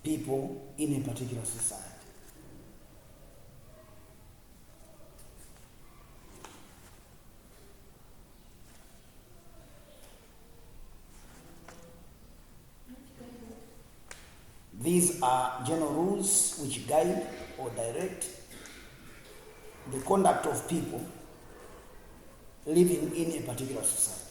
people in a particular society. These are general rules which guide or direct the conduct of people living in a particular society.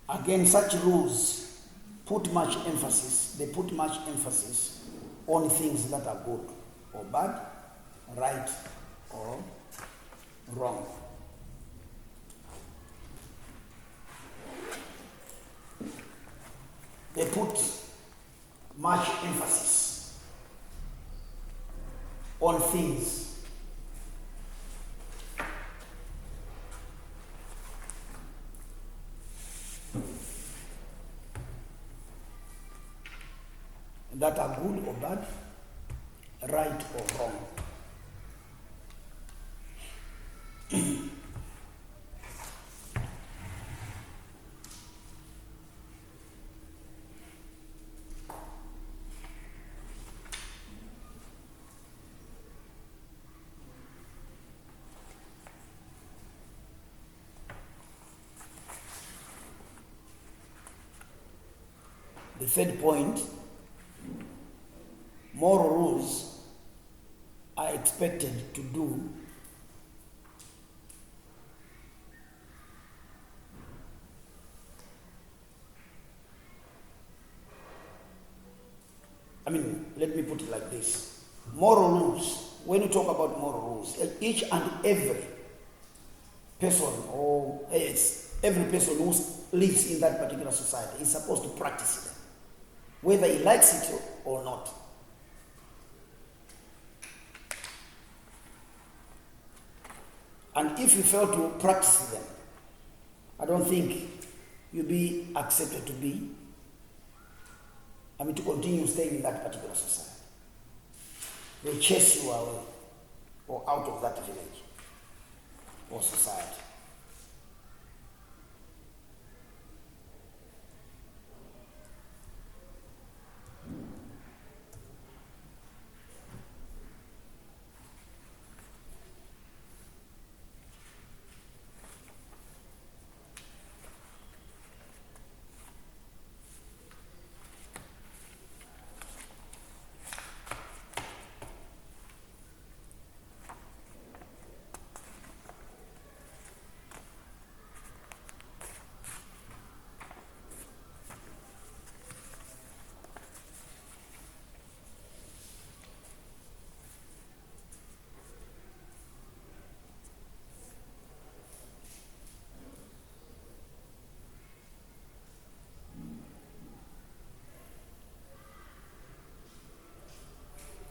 Again, such rules put much emphasis, on things that are good or bad, right or wrong. They put much emphasis on things that are good or bad, right or wrong. The third point, moral rules are expected to do let me put it like this. Moral rules, when you talk about moral rules, each and every person every person who lives in that particular society is supposed to practice them, whether he likes it or not. And if you fail to practice them, I don't think you'll be accepted to continue staying in that particular society. They'll chase you away or out of that village or society.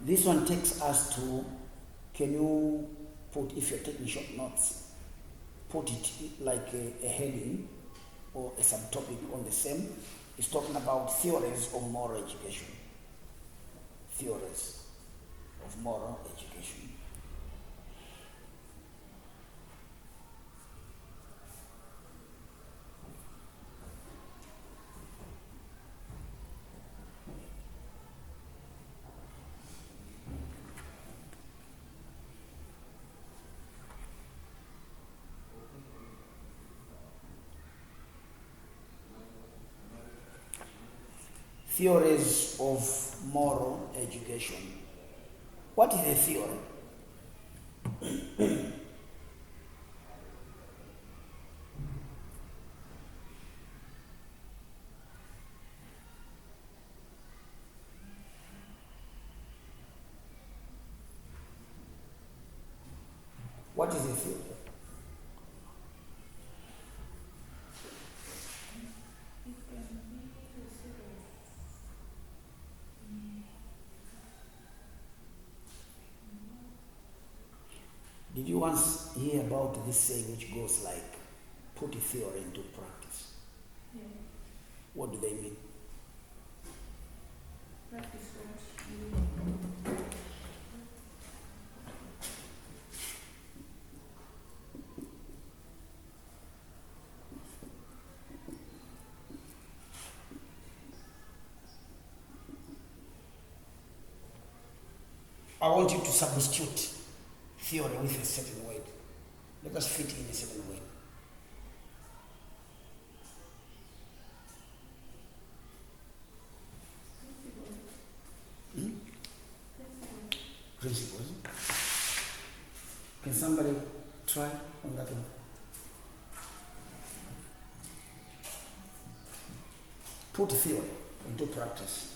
This one takes us to, can you put, if you're taking short notes, put it like a heading or a subtopic on the same. It's talking about theories of moral education. Theories of moral education. theories of moral education. What is a theory? What is a theory? Did you once hear about this saying which goes like, put a theory into practice? Yeah. What do they mean? Practice what you I want you to substitute theory with a certain word. Let us fit in a certain way. Principles. Can somebody try on that one? Put theory into practice.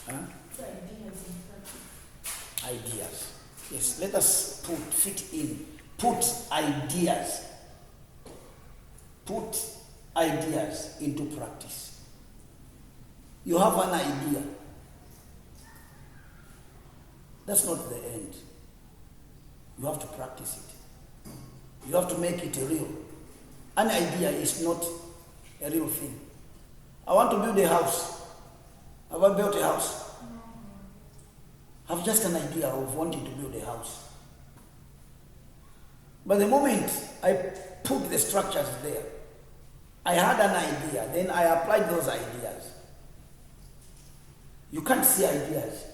Huh? Ideas. Yes, let us fit in. Put ideas. Put ideas into practice. You have an idea. That's not the end. You have to practice it. You have to make it real. An idea is not a real thing. I want to build a house. Have I built a house? I have just an idea of wanting to build a house. But the moment I put the structures there, I had an idea, then I applied those ideas. You can't see ideas.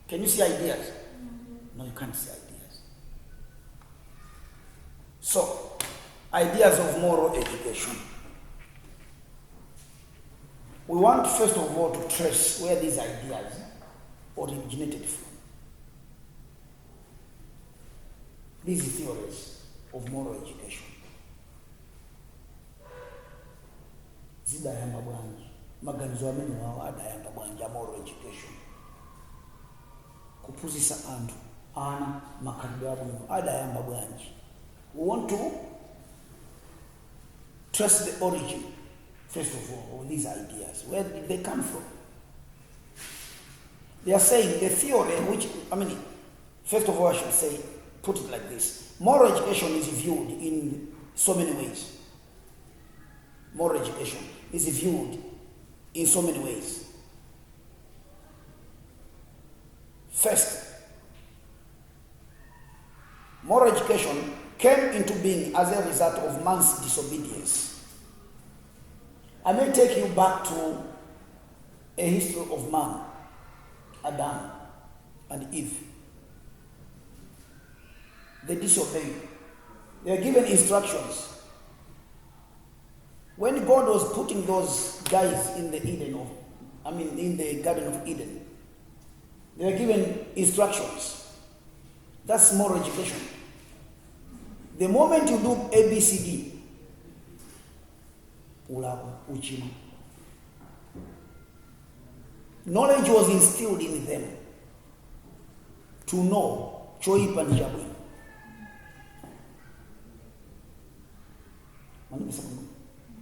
Can you see ideas? No, you can't see ideas. So, ideas of moral education. We want first of all to trace where these ideas originated from. These theories of moral education. Zidayamba bwanji. Maganizo amene wao adayamba bwanji moral education. Kupuzisa antu ana makhalidwe abwino adayamba bwanji. We want to trace the origin, first of all, of these ideas. Where did they come from? They are saying the theory, first of all, I should say, put it like this. Moral education is viewed in so many ways. Moral education is viewed in so many ways. First, moral education came into being as a result of man's disobedience. I may take you back to a history of man, Adam and Eve. They disobeyed. They were given instructions. When God was putting those guys in the in the Garden of Eden, they were given instructions. That's moral education. The moment you do ABCD, knowledge was instilled in them to know choipa and chabwino.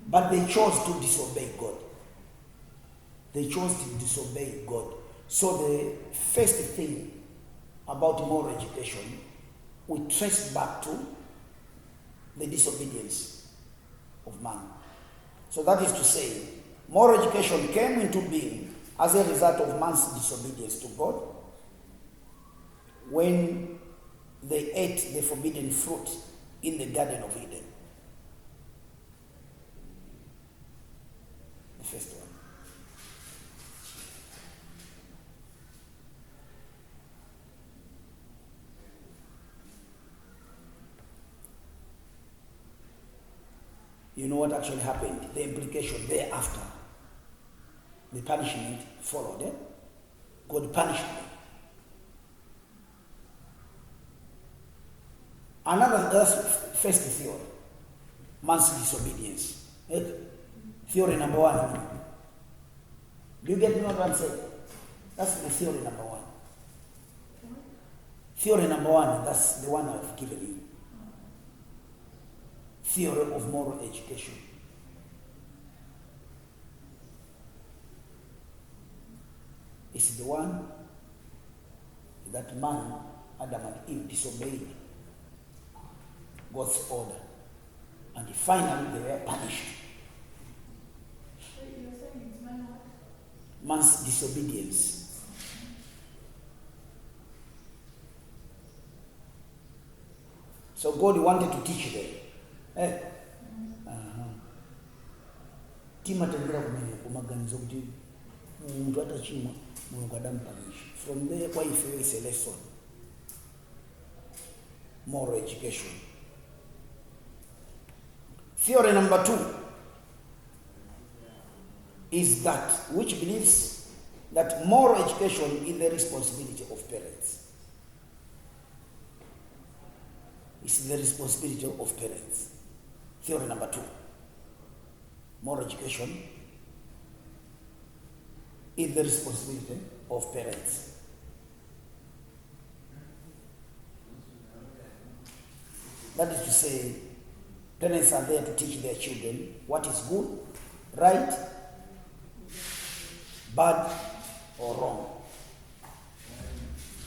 But they chose to disobey God. They chose to disobey God. So the first thing about moral education, we trace back to the disobedience of man. So that is to say, moral education came into being as a result of man's disobedience to God when they ate the forbidden fruit in the Garden of Eden. The first one. You know what actually happened? The implication thereafter. The punishment followed. God punished them. That's first theory. Man's disobedience. Theory number one. Do you get me what I'm saying? That's the theory number one. Theory number one, that's the one I've given you. Theory of moral education. It's the one that man, Adam and Eve, disobeyed God's order. And finally they were punished. You're saying it's man what? Man's disobedience. So God wanted to teach them. Timatengera kumaganizo kuti muntu atachimwa Mulungu adampunish. From there kwa ife is a lesson. Moral education. Theory number 2 is that which believes that moral education is the responsibility of parents. It's the responsibility of parents. Theory number 2. Moral education is the responsibility of parents. That is to say, parents are there to teach their children what is good, right, bad, or wrong.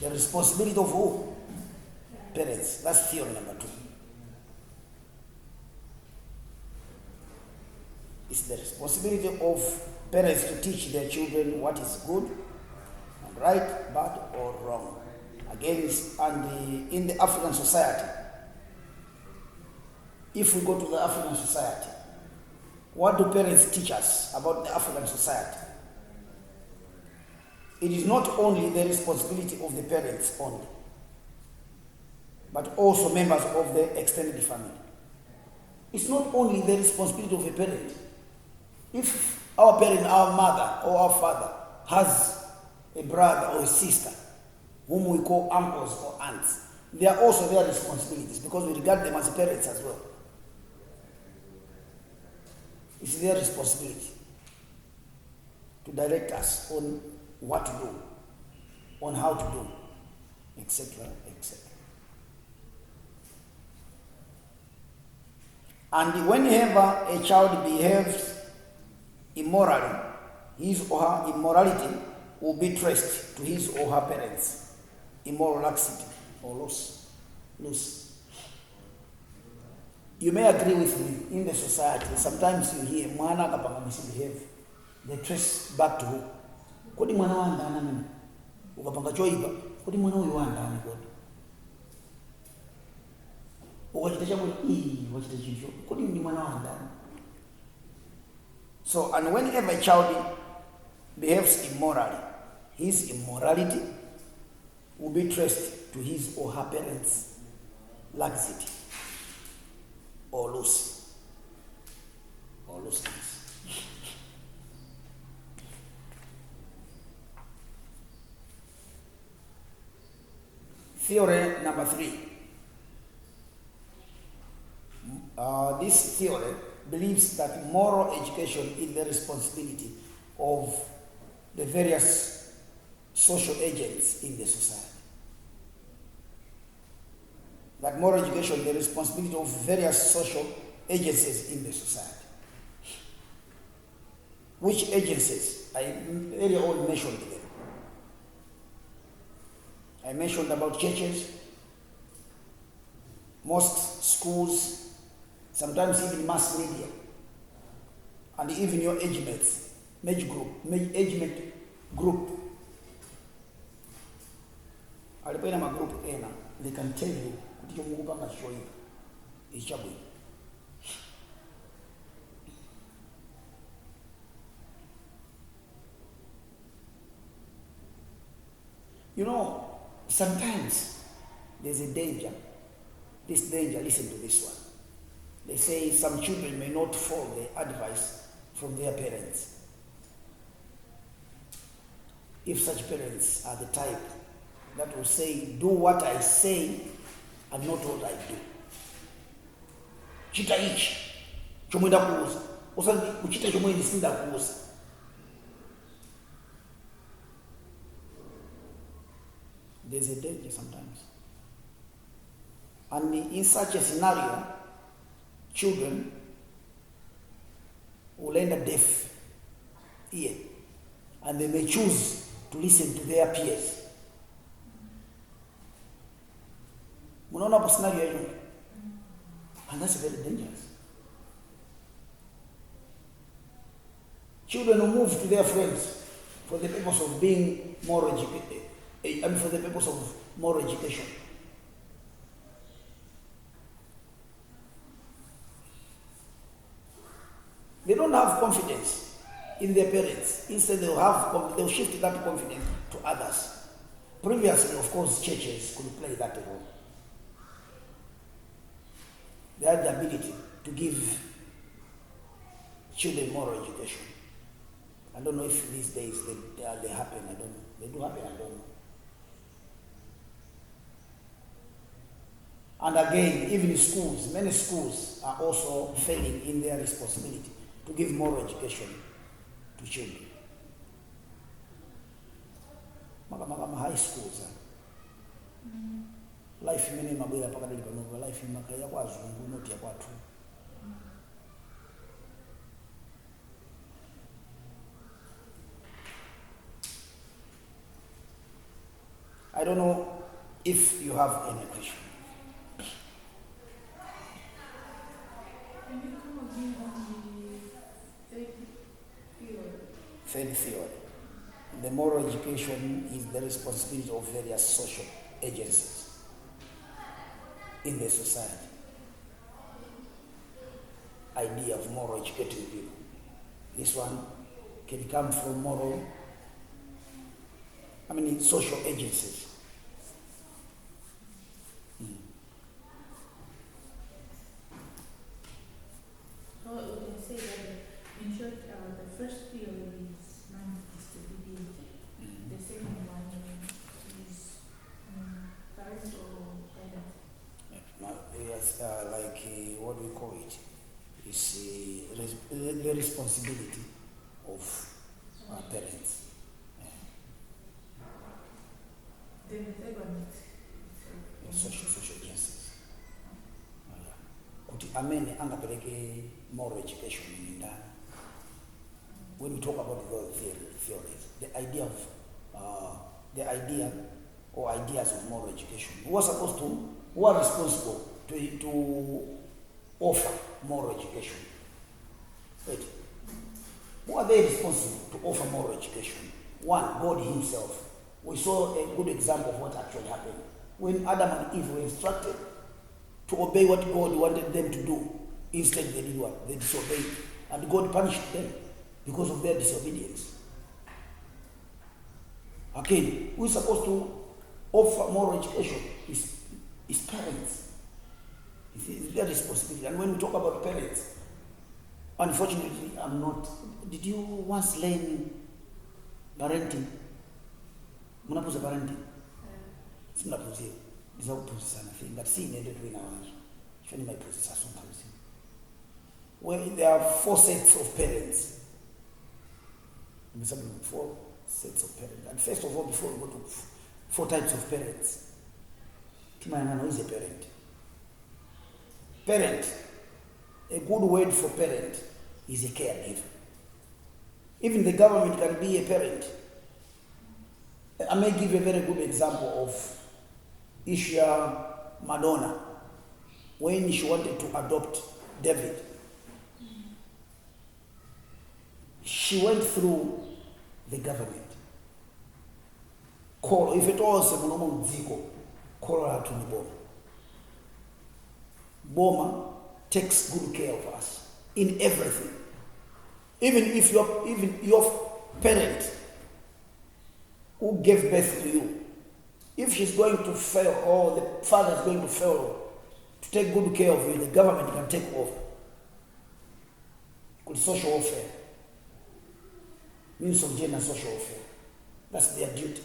The responsibility of who? Parents. That's theory number 2. It's the responsibility of parents to teach their children what is good and right, bad, or wrong. Again, in the African society, if we go to the African society, what do parents teach us about the African society? It is not only the responsibility of the parents only, but also members of the extended family. It's not only the responsibility of a parent. If our parent, our mother or our father has a brother or a sister whom we call uncles or aunts, they are also their responsibilities because we regard them as parents as well. It's their responsibility to direct us on what to do, on how to do, etc., etc. And whenever a child behaves immorally, his or her immorality will be traced to his or her parents' immoral laxity or loose. You may agree with me, in the society, sometimes you hear, mwana kapanga misbehave, they trace back to who? Kodi mwana wanda ana mimi? Ukapanga choiba, kodi mwana huyu wanda ana kodi? Ukachita changu wachita chicho, kodi ni mwana wanda ana? So, and whenever a child behaves immorally, his immorality will be traced to his or her parents' laxity or looseness. Theory number 3. This theory believes that moral education is the responsibility of the various social agents in the society. That moral education is the responsibility of various social agencies in the society. Which agencies? I earlier on mentioned them. I mentioned about churches, mosques, schools, sometimes even mass media, and even your age mates, age mate group. Alipoina ma group ena, they can tell you kuti chomukupa ngachoipa ichabwino. You know, sometimes there's a danger. This danger, listen to this one. They say some children may not follow the advice from their parents. If such parents are the type that will say, do what I say and not what I do. Chita ichi, chomwenda kuuza. Usandi kuchita chomwe ndisinda kuuza. There's a danger sometimes. And in such a scenario, children will end up deaf ear, and they may choose to listen to their peers. Munaona hapo scenario hiyo, and that's very dangerous. Children will move to their friends for the purpose of being more educated. For the purpose of more education. They don't have confidence in their parents. Instead, they'll shift that confidence to others. Previously, of course, churches could play that role. They had the ability to give children more education. I don't know if these days they happen. I don't know. They do happen. I don't know. And again, even schools, many schools are also failing in their responsibility to give more education to children. Magama high schools. Life many mabila paka dili pamoja, life makaya kwa zungu noti ya kwatu. I don't know if you have any question. Can you come again on the third theory? Third theory. The moral education is the responsibility of various social agencies in the society. Idea of moral educating people. This one can come from social agencies. So we can say that in short, the first theory is non-disobedient. The second one is parental guidance. Now, yes, what we call it is the responsibility of our parents. Then the third one is Social agencies. Kuti amene angapeleke moral education in ndani. When we talk about the theories, the idea or ideas of moral education, who are responsible to offer moral education? Wait, who are they responsible to offer moral education? One, God himself. We saw a good example of what actually happened. When Adam and Eve were instructed to obey what God wanted them to do, instead they did what? They disobeyed. And God punished them because of their disobedience. Again, we're supposed to offer moral education is parents. It's their responsibility. And when we talk about parents, unfortunately, I'm not. Did you once learn parenting? Munapuza parenting? Simnapuzia. Ndizakupuzisa nothing. But see, needed to win our life. Shani my puzisa sometimes. Well, there are 4 sets of parents. Four sets of parents. And first of all, before we go to 4 types of parents, Timayana is a parent. Parent, a good word for parent is a caregiver. Even the government can be a parent. I may give a very good example of Isha Madonna when she wanted to adopt David. She went through the government. Call if it was a monomo dziko, call her to the Boma. Boma takes good care of us in everything. Even your parent who gave birth to you, if she's going to fail or the father is going to fail to take good care of you, the government can take over. Called social welfare. Means of gender social welfare. That's their duty.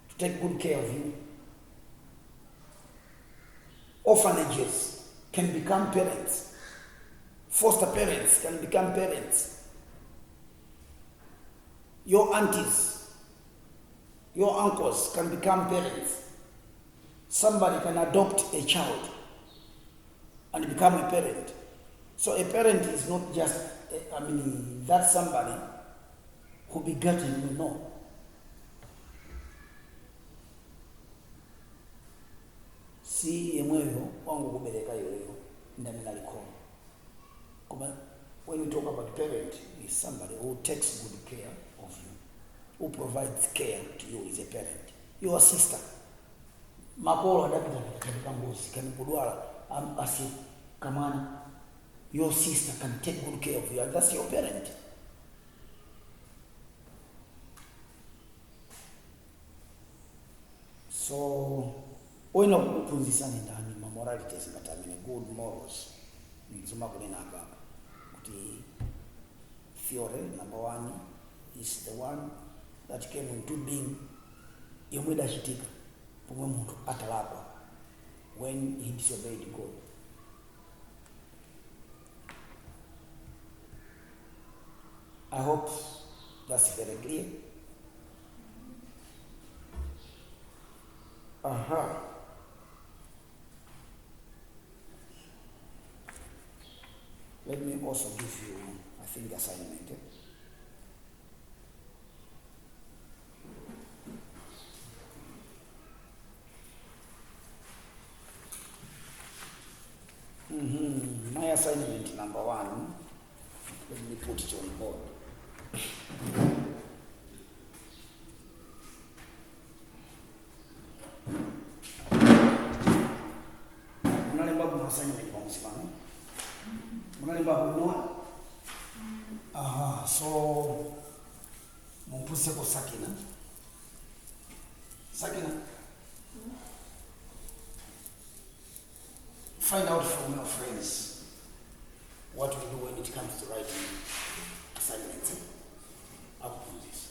To take good care of you. Orphanages can become parents. Foster parents can become parents. Your aunties, your uncles can become parents. Somebody can adopt a child and become a parent. So a parent is not just, that's somebody who begotten you, no. Si emweyo wangu kubeleka yoyo ndani nalikoma. When you talk about parent, is somebody who takes good care of you, who provides care to you is a parent. Your sister, makolo adapita katika ngozi, kanipudwala, asi kamana. Your sister can take good care of you, and that's your parent. So, when you put this on my morality is good morals. Theory number one is the one that came into being when he disobeyed God. I hope that's very clear. Let me also give you, I think, assignment. My assignment number one, let me put it on board. So Mumpuseko Sakina. Find out from your friends what we do when it comes to writing assignments. I'll do this.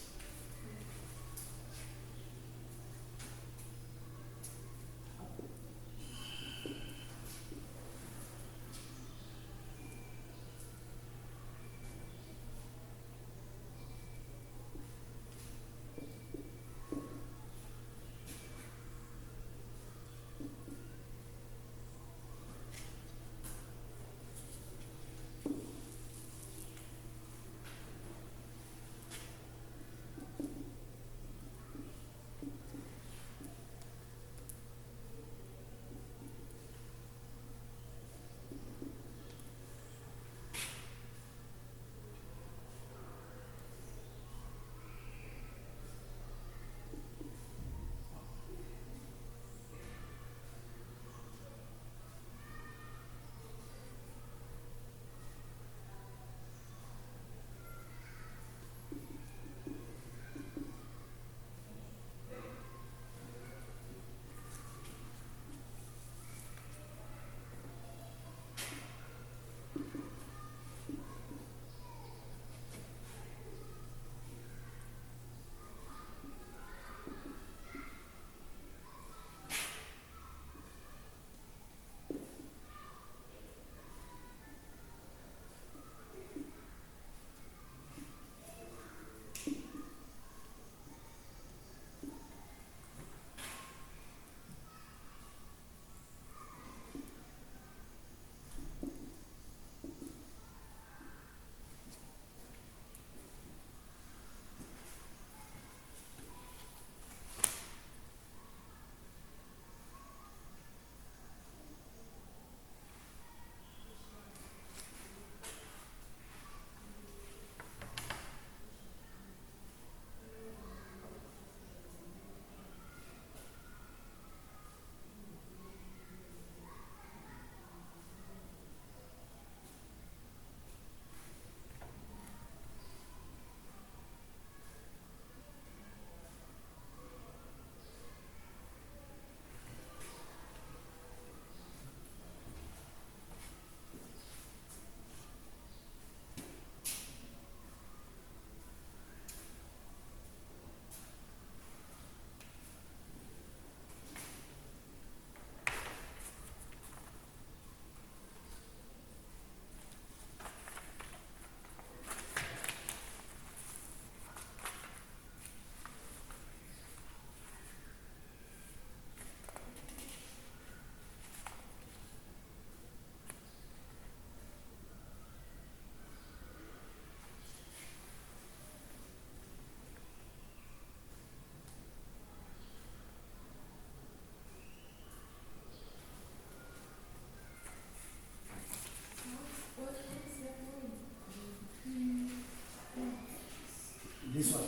This one.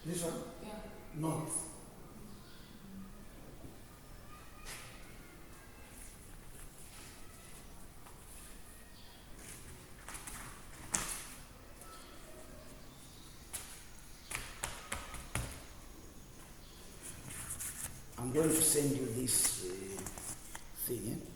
This one? Yeah. No. I'm going to send you this thing. Eh?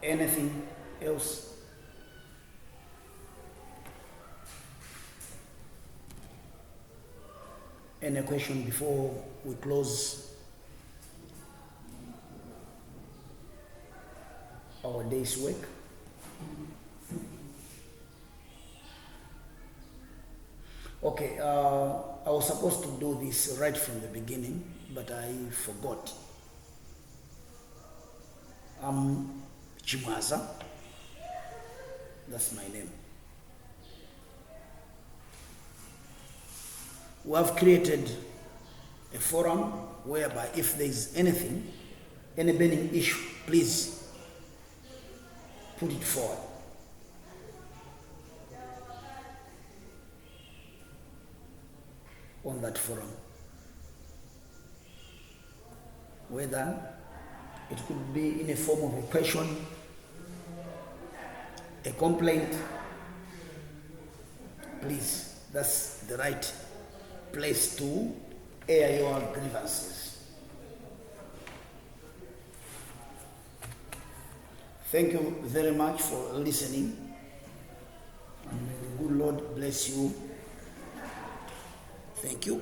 Anything else? Any question before we close our day's work? Okay, I was supposed to do this right from the beginning, but I forgot. I'm Chimwaza. That's my name. We have created a forum whereby if there is anything, any burning issue, please put it forward. On that forum. Whether it could be in a form of a question, a complaint, please, that's the right place to air your grievances. Thank you very much for listening. And may the good Lord bless you. Thank you.